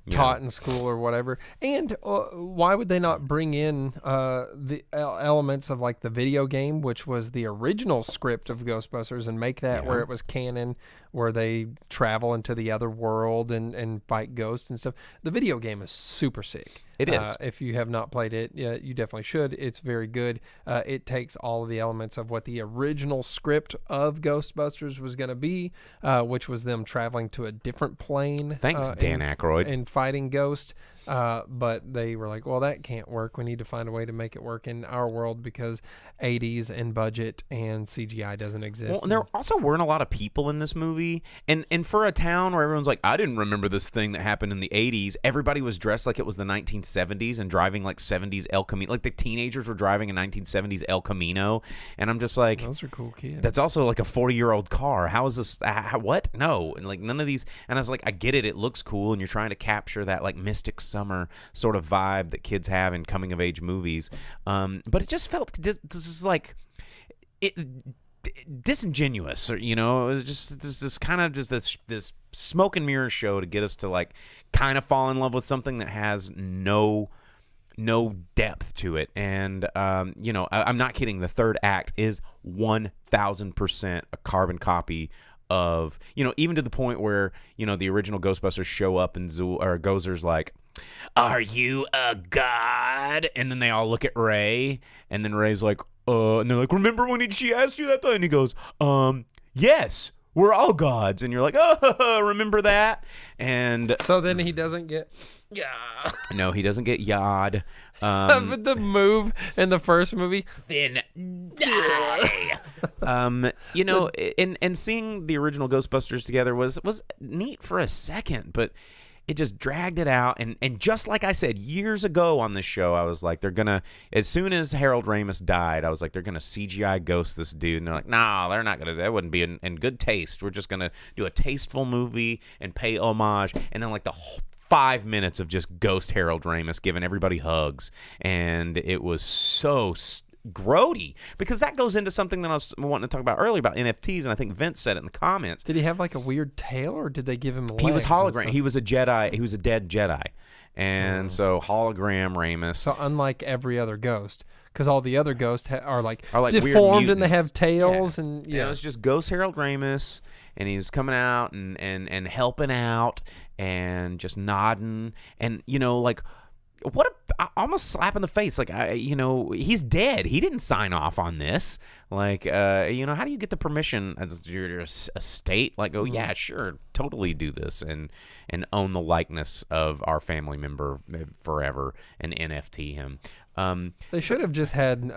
taught in school or whatever. And why would they not bring in the elements of like the video game, which was the original script of Ghostbusters, and make that where it was canon, where they travel into the other world and fight ghosts and stuff? The video game is super sick. It is. If you have not played it, you definitely should. It's very good. It takes all of the elements of what the original script of Ghostbusters was going to be, which was them traveling to a different plane. Thanks, Dan Aykroyd. And fighting ghosts. But they were like, well, that can't work. We need to find a way to make it work in our world because 80s and budget and CGI doesn't exist. Well, and there also weren't a lot of people in this movie. And for a town where everyone's like, I didn't remember this thing that happened in the 80s. Everybody was dressed like it was the 1970s and driving like 70s El Camino. Like the teenagers were driving a 1970s El Camino. And I'm just like, those are cool kids. That's also like a 40-year-old car. How is this? What? No. And like none of these. And I was like, I get it. It looks cool. And you're trying to capture that like mystic summer sort of vibe that kids have in coming of age movies, but it just felt this is like disingenuous, or it was just this kind of just this smoke and mirror show to get us to like kind of fall in love with something that has no depth to it. And I'm not kidding, the third act is 1000% a carbon copy of, even to the point where the original Ghostbusters show up and Gozer's like, are you a god? And then they all look at Ray, and then Ray's like, and they're like, remember when she asked you that thing? And he goes, yes, we're all gods. And you're like, oh, remember that? And so then he doesn't get no, he doesn't get yod. But the move in the first movie, then die. And seeing the original Ghostbusters together was neat for a second, but it just dragged it out. And just like I said years ago on this show, I was like, they're gonna, as soon as Harold Ramis died, I was like, they're gonna CGI ghost this dude. And they're like, nah, they're not gonna. That wouldn't be in good taste. We're just gonna do a tasteful movie and pay homage. And then like the whole 5 minutes of just ghost Harold Ramis giving everybody hugs, and it was so grody, because that goes into something that I was wanting to talk about earlier about NFTs, and I think Vince said it in the comments. Did he have like a weird tail, or did they give him legs? He was hologram. He was a Jedi. He was a dead Jedi, and so hologram Ramis. So unlike every other ghost, because all the other ghosts are like weird deformed and they have mutants. tails, and It was just ghost Harold Ramis, and he's coming out and helping out and just nodding, and like. What almost slap in the face. Like, he's dead. He didn't sign off on this. Like, how do you get the permission as your estate? Like, yeah, sure, totally do this and own the likeness of our family member forever and NFT him. They should have just had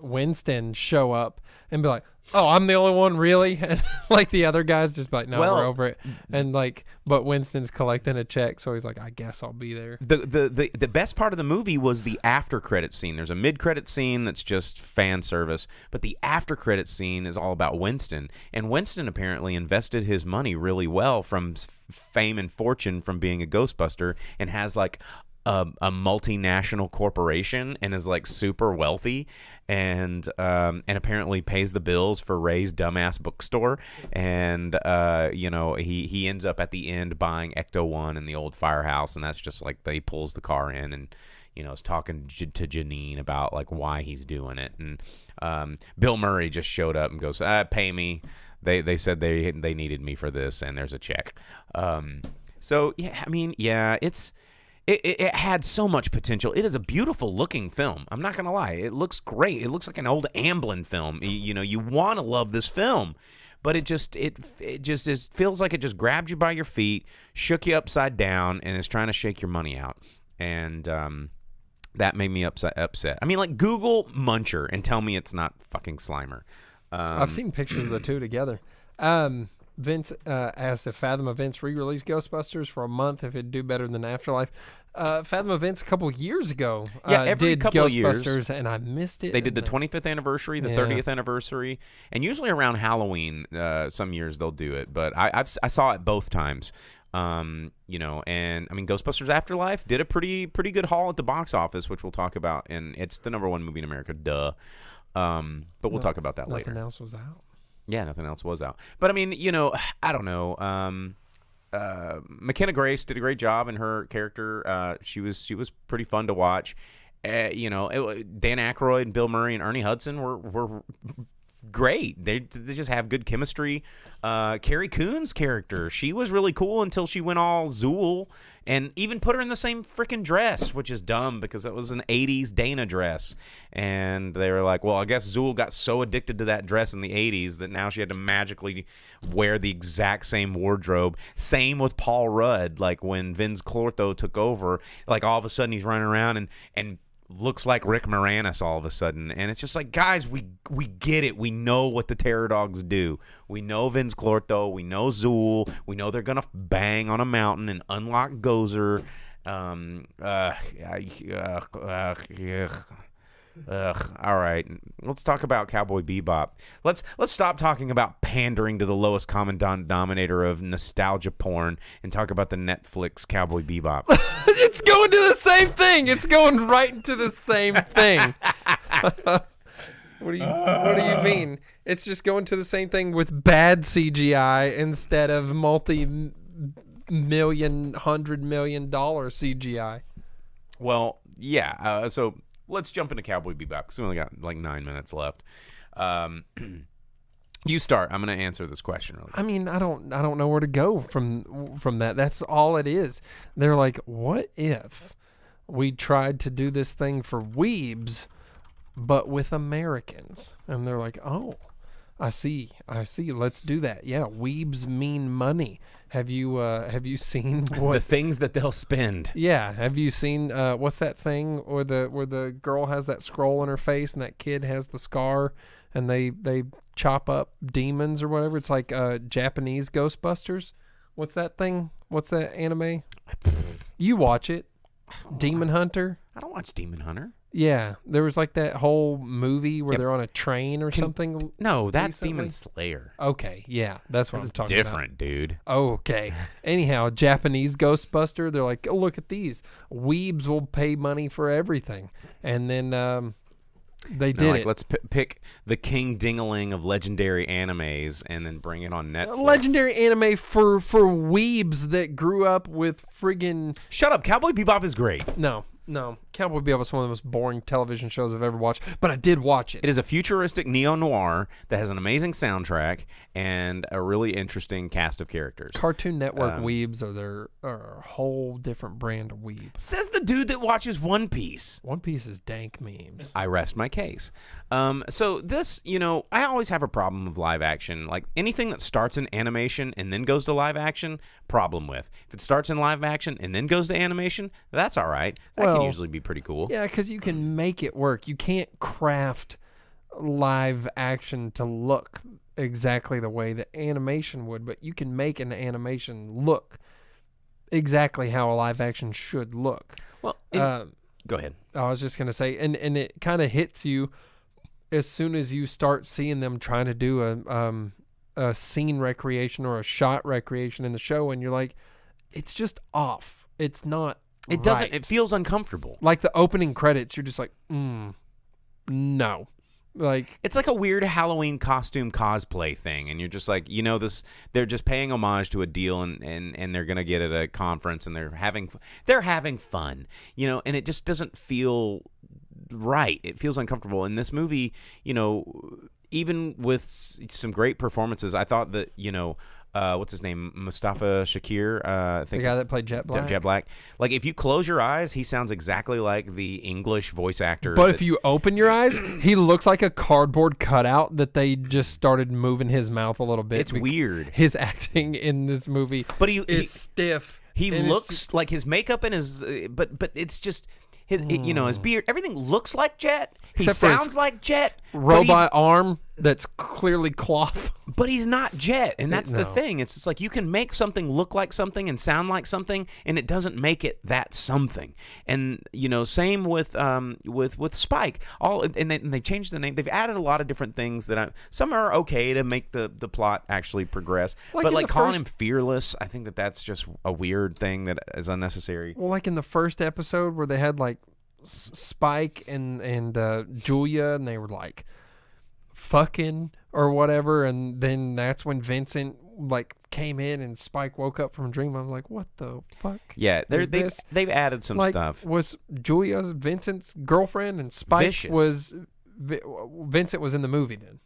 Winston show up and be like, "Oh, I'm the only one, really?" And like the other guys just be like, "No, we're over it." And but Winston's collecting a check, so he's like, "I guess I'll be there." The best part of the movie was the after credit scene. There's a mid credit scene that's just fan service, but the after credit scene is all about Winston. And Winston apparently invested his money really well from fame and fortune from being a Ghostbuster, and has like a multinational corporation and is like super wealthy, and apparently pays the bills for Ray's dumbass bookstore, and he ends up at the end buying Ecto-1 in the old firehouse, and that's just like he pulls the car in and is talking to Janine about like why he's doing it, and Bill Murray just showed up and goes, "Pay me. They said they needed me for this, and there's a check." So yeah, I mean, yeah, It had so much potential. It is a beautiful looking film. I'm not gonna lie. It looks great. It looks like an old Amblin film. You want to love this film, but it just feels like it just grabbed you by your feet, shook you upside down, and is trying to shake your money out. And that made me upset. I mean, like, Google Muncher and tell me it's not fucking Slimer. I've seen pictures of the two together. Vince asked if Fathom Events re-released Ghostbusters for a month if it'd do better than Afterlife. Fathom Events a couple years ago every did couple Ghostbusters, of years, and I missed it. They did the 25th anniversary, the 30th anniversary, and usually around Halloween. Some years they'll do it, but I saw it both times. And I mean, Ghostbusters Afterlife did a pretty good haul at the box office, which we'll talk about, and it's the #1 movie in America, duh. But we'll talk about that later. Nothing else was out. Yeah, nothing else was out. But I mean, I don't know. McKenna Grace did a great job in her character. She was pretty fun to watch. Dan Aykroyd and Bill Murray and Ernie Hudson were great. They just have good chemistry. Carrie Coon's character, she was really cool until she went all Zool, and even put her in the same freaking dress, which is dumb because it was an 80s Dana dress. And they were like, well, I guess Zool got so addicted to that dress in the 80s that now she had to magically wear the exact same wardrobe. Same with Paul Rudd. Like when Vince Clortho took over, like all of a sudden he's running around and looks like Rick Moranis all of a sudden. And it's just like, guys, we get it. We know what the Terror Dogs do. We know Vince Clortho. We know Zool. We know they're going to bang on a mountain and unlock Gozer. All right, let's talk about Cowboy Bebop. Let's stop talking about pandering to the lowest common denominator of nostalgia porn and talk about the Netflix Cowboy Bebop. It's going to the same thing. It's going right into the same thing. What do you mean? It's just going to the same thing with bad CGI instead of $100 million CGI. Well, yeah. So let's jump into Cowboy Bebop because we only got like 9 minutes left. You start. I'm going to answer this question really quick. I mean, I don't know where to go from that. That's all it is. They're like, what if we tried to do this thing for weebs, but with Americans? And they're like, oh, I see. Let's do that. Yeah, weebs mean money. Have you seen what the things that they'll spend? Yeah. Have you seen what's that thing where the girl has that scroll on her face and that kid has the scar and they chop up demons or whatever? It's like Japanese Ghostbusters. What's that thing? What's that anime? You watch it. Demon Hunter. I don't watch Demon Hunter. Yeah, there was like that whole movie where they're on a train or something. No, that's recently? Demon Slayer. Okay, yeah, that's what I'm talking Different, dude. about. Okay. Anyhow, Japanese Ghostbuster, they're like, oh, look at these. Weebs will pay money for everything. And then they did it. Let's pick the king dingaling of legendary animes and then bring it on Netflix. Legendary anime for weebs that grew up with friggin' Shut up. Cowboy Bebop is great. No. Cowboy Bebop is one of the most boring television shows I've ever watched, but I did watch it. It is a futuristic neo-noir that has an amazing soundtrack and a really interesting cast of characters. Cartoon Network weebs are a whole different brand of weeb. Says the dude that watches One Piece. One Piece is dank memes. I rest my case. So this, I always have a problem with live action. Like anything that starts in animation and then goes to live action, problem with. If it starts in live action and then goes to animation, that's all right. That can usually be pretty cool. Yeah, because you can make it work. You can't craft live action to look exactly the way that animation would, but you can make an animation look exactly how a live action should look. Well, go ahead. I was just going to say, and it kind of hits you as soon as you start seeing them trying to do a scene recreation or a shot recreation in the show, and you're like, it's just off. It's not It doesn't. right. It feels uncomfortable. Like the opening credits, you're just like, no. Like It's like a weird Halloween costume cosplay thing, and you're just like, this. They're just paying homage to a deal, and they're gonna get at a conference, and they're having fun, and it just doesn't feel right. It feels uncomfortable. In this movie, even with some great performances, I thought that what's his name, Mustafa Shakir, I think the guy that played Jet Black. Jet Black. Like if you close your eyes, he sounds exactly like the English voice actor. But if you open your eyes, he looks like a cardboard cutout that they just started moving his mouth a little bit. It's weird. His acting in this movie, But is stiff. He and looks like his makeup and his, but it's just his beard. Everything looks like Jet. He Except for his sounds like Jet. robot arm that's clearly cloth. But he's not Jet, and that's the No. thing. It's just like you can make something look like something and sound like something, and it doesn't make it that something. And same with Spike. And they changed the name. They've added a lot of different things that some are okay to make the plot actually progress. Like but in like the calling first- him fearless, I think that's just a weird thing that is unnecessary. Well, like in the first episode where they had like Spike and Julia, and they were like fucking or whatever, and then that's when Vincent like came in and Spike woke up from a dream. I was like, what the fuck? Yeah, is they've added some like, stuff. Was Julia Vincent's girlfriend, and Spike Vicious. was Vincent was in the movie then?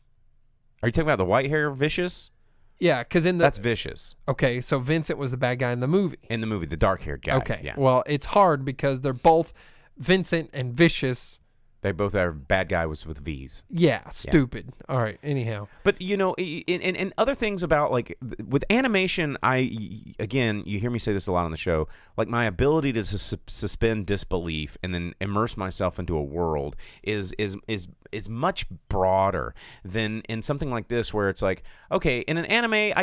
Are you talking about the white hair Vicious? Yeah, because in the That's Vicious okay, so Vincent was the bad guy in the movie. in the movie, the dark-haired guy. Okay, yeah. well, it's hard because they're both Vincent and Vicious. They both are bad guy was with V's. Yeah, stupid. All right, anyhow. But in other things about like with animation, again you hear me say this a lot on the show. Like my ability to suspend disbelief and then immerse myself into a world is much broader than in something like this where it's like, okay, in an anime,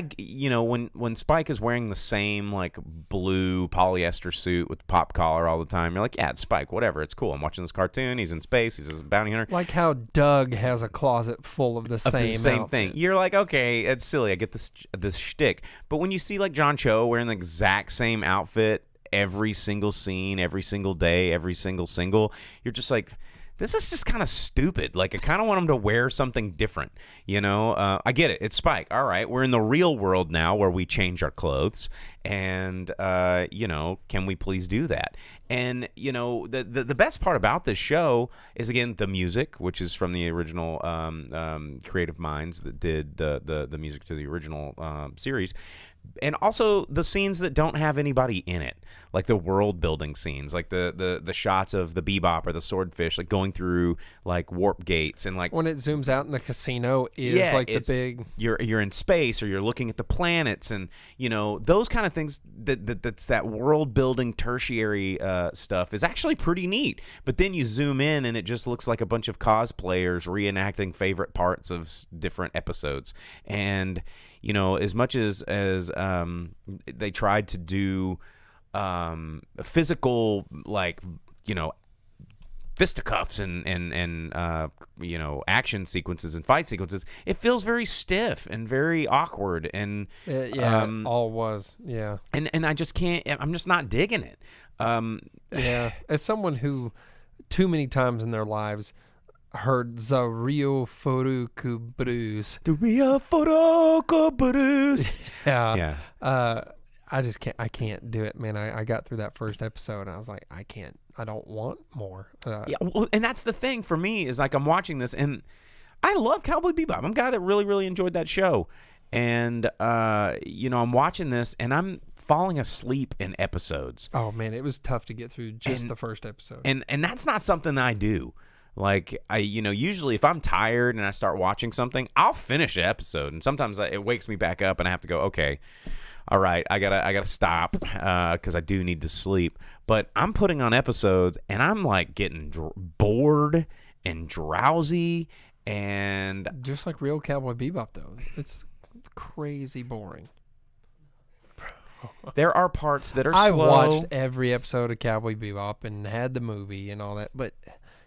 when Spike is wearing the same like blue polyester suit with the pop collar all the time, you're like, yeah, it's Spike, whatever, it's cool. I'm watching this cartoon. He's in space. He's a bounty hunter. Like how Doug has a closet full of the same thing. outfit. You're like, okay, it's silly. I get this shtick. But when you see like John Cho wearing the exact same outfit every single scene, every single day, every single, you're just like, this is just kind of stupid. Like, I kind of want him to wear something different, I get it. It's Spike. All right, we're in the real world now where we change our clothes, and, can we please do that? And, the best part about this show is, again, the music, which is from the original creative minds that did the music to the original series. And also the scenes that don't have anybody in it, like the world building scenes, like the shots of the Bebop or the Swordfish, like going through like warp gates and like When it zooms out in the casino is like the big. You're in space or you're looking at the planets and those kind of things. That's that world building tertiary stuff is actually pretty neat. But then you zoom in and it just looks like a bunch of cosplayers reenacting favorite parts of different episodes. And as much as they tried to do physical, like, fisticuffs and action sequences and fight sequences, it feels very stiff and very awkward. And it all was. Yeah. And I just can't. I'm just not digging it. Yeah. As someone who too many times in their lives heard the Rio Furuku Bruce. The Rio Furuku Bruce. Yeah. I can't do it, man. I got through that first episode and I was like, I don't want more. Yeah, well, and that's the thing for me is like I'm watching this and I love Cowboy Bebop. I'm a guy that really, really enjoyed that show. And, I'm watching this and I'm falling asleep in episodes. Oh, man, it was tough to get through just the first episode. And that's not something I do. Like, usually if I'm tired and I start watching something, I'll finish the episode. And sometimes it wakes me back up and I have to go, okay, all right, I gotta stop because I do need to sleep. But I'm putting on episodes and I'm like getting bored and drowsy. And just like real Cowboy Bebop, though. It's crazy boring. There are parts that are slow. I watched every episode of Cowboy Bebop and had the movie and all that, but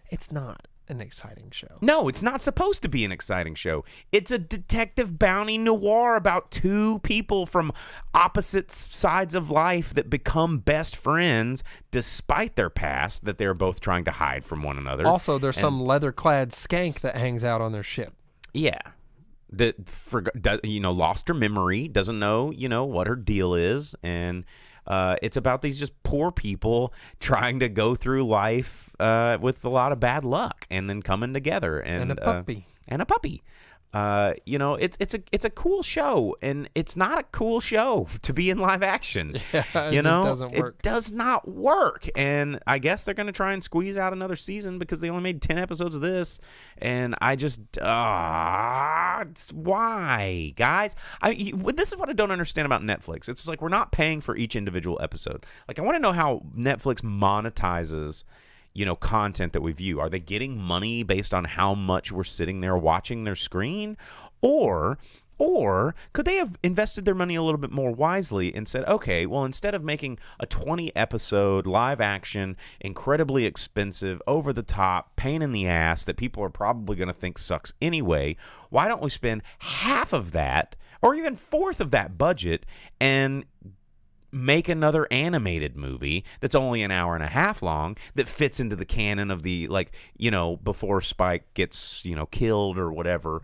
it's not an exciting show. No, it's not supposed to be an exciting show. It's a detective bounty noir about two people from opposite sides of life that become best friends despite their past that they're both trying to hide from one another. Also, there's some leather-clad skank that hangs out on their ship. Yeah. That lost her memory, doesn't know, what her deal is, and it's about these just poor people trying to go through life with a lot of bad luck, and then coming together, and a puppy, It's a cool show, and it's not a cool show to be in live action. Yeah, it just doesn't work. It does not work, and I guess they're going to try and squeeze out another season because they only made 10 episodes of this, and I just why, guys? This is what I don't understand about Netflix. It's like we're not paying for each individual episode. Like I want to know how Netflix monetizes content that we view. Are they getting money based on how much we're sitting there watching their screen? Or could they have invested their money a little bit more wisely and said, okay, well, instead of making a 20-episode live action, incredibly expensive, over the top, pain in the ass that people are probably going to think sucks anyway, why don't we spend half of that or even fourth of that budget and make another animated movie that's only an hour and a half long that fits into the canon of the, before Spike gets, killed or whatever,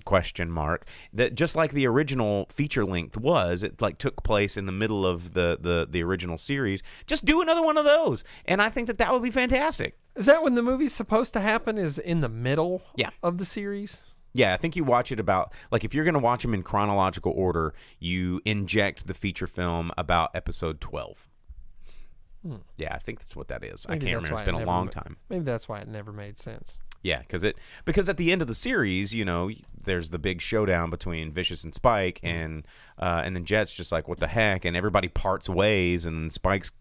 question mark, that just like the original feature length was, it took place in the middle of the original series. Just do another one of those. And I think that would be fantastic. Is that when the movie's supposed to happen, is in the middle of the series? Yeah, I think you watch it about, if you're going to watch them in chronological order, you inject the feature film about episode 12. Yeah, I think that's what that is. Maybe I can't remember. It's been a long time. Maybe that's why it never made sense. Yeah, because at the end of the series, there's the big showdown between Vicious and Spike, and then Jet's just like, what the heck? And everybody parts ways, and Spike's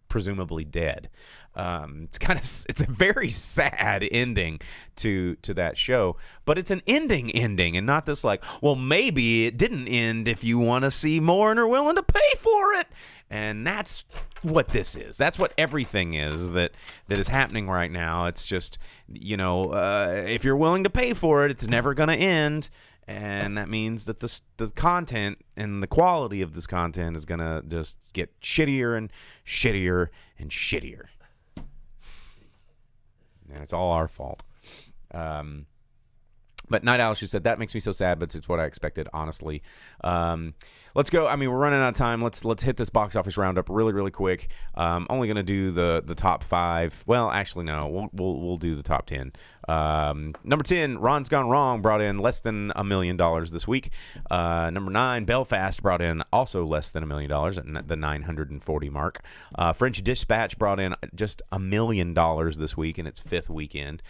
presumably dead. It's a very sad ending to that show, but it's an ending, and not this well, maybe it didn't end if you want to see more and are willing to pay for it. And that's what this is. That's what everything is that is happening right now. It's just, if you're willing to pay for it, it's never going to end. And that means that the content and the quality of this content is going to just get shittier and shittier and shittier. And it's all our fault. But Night Owl, she said, that makes me so sad, but it's what I expected, honestly. Let's go. I mean, we're running out of time. Let's hit this box office roundup really, really quick. Only going to do the top 5. Well, actually, no. We'll do the top 10. Number 10, Ron's Gone Wrong brought in less than $1 million this week. Number 9, Belfast brought in also less than $1 million at the 940 mark. French Dispatch brought in just $1 million this week in its 5th weekend.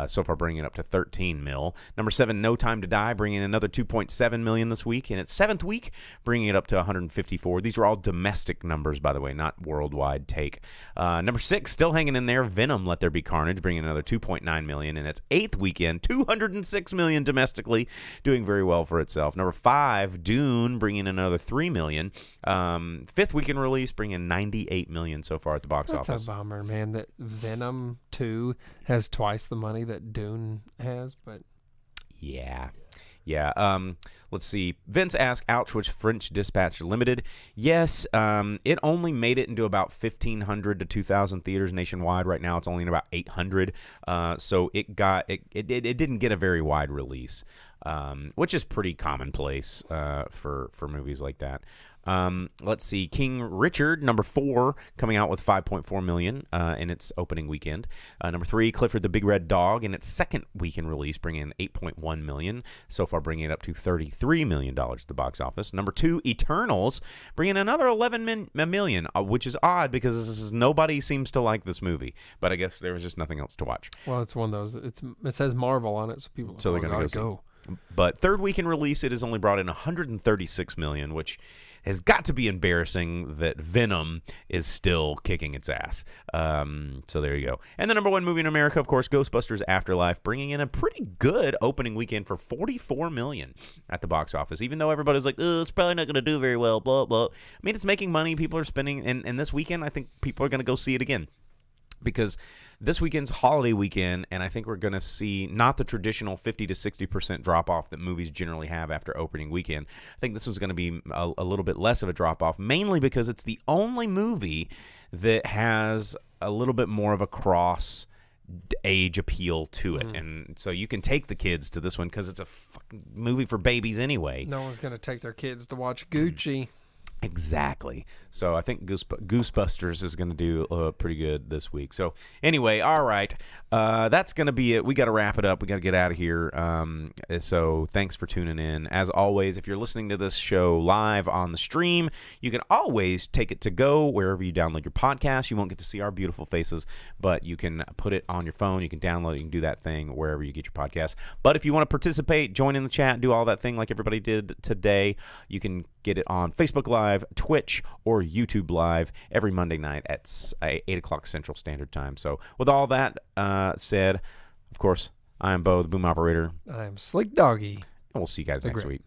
So far bringing it up to 13 mil. Number 7, No Time to Die, bringing in another 2.7 million this week. In its 7th week, bringing it up to 154. These are all domestic numbers, by the way, not worldwide take. Number 6, still hanging in there, Venom, Let There Be Carnage, bringing in another 2.9 million. In its 8th weekend, 206 million domestically, doing very well for itself. Number 5, Dune, bringing in another 3 million. 5th weekend release, bringing in 98 million so far at the box office. That's a bummer, man, that Venom 2 has twice the money that Dune has, but... Yeah. Let's see. Vince asked, ouch, which French Dispatch Limited? Yes, it only made it into about 1,500 to 2,000 theaters nationwide. Right now, it's only in about 800. So it didn't get a very wide release, which is pretty commonplace for movies like that. Let's see. King Richard, number 4, coming out with 5.4 million in its opening weekend. Number 3, Clifford the Big Red Dog, in its 2nd weekend release, bringing in 8.1 million. So far, bringing it up to $33 million at the box office. Number 2, Eternals, bringing another 11 million, which is odd because nobody seems to like this movie. But I guess there was just nothing else to watch. Well, it's one of those. It says Marvel on it, so people. So they're going to go. But 3rd weekend release, it has only brought in 136 million, which has got to be embarrassing that Venom is still kicking its ass. So there you go. And the number 1 movie in America, of course, Ghostbusters Afterlife, bringing in a pretty good opening weekend for 44 million at the box office. Even though everybody's like, oh, it's probably not going to do very well, blah, blah. I mean, it's making money. People are spending. And this weekend, I think people are going to go see it again. Because this weekend's holiday weekend, and I think we're going to see not the traditional 50 to 60% drop-off that movies generally have after opening weekend. I think this one's going to be a little bit less of a drop-off, mainly because it's the only movie that has a little bit more of a cross-age appeal to it. And so you can take the kids to this one because it's a fucking movie for babies anyway. No one's going to take their kids to watch Gucci. Exactly. So I think Ghostbusters is going to do pretty good this week. So anyway, all right. That's going to be it. We got to wrap it up. We got to get out of here. So thanks for tuning in. As always, if you're listening to this show live on the stream, you can always take it to go wherever you download your podcast. You won't get to see our beautiful faces, but you can put it on your phone. You can download it. You can do that thing wherever you get your podcast. But if you want to participate, join in the chat, do all that thing like everybody did today, you can get it on Facebook Live, Twitch, or YouTube Live every Monday night at 8 o'clock Central Standard Time. So with all that said, of course, I am Bo, the Boom Operator. I am Slick Doggy. And we'll see you guys next week.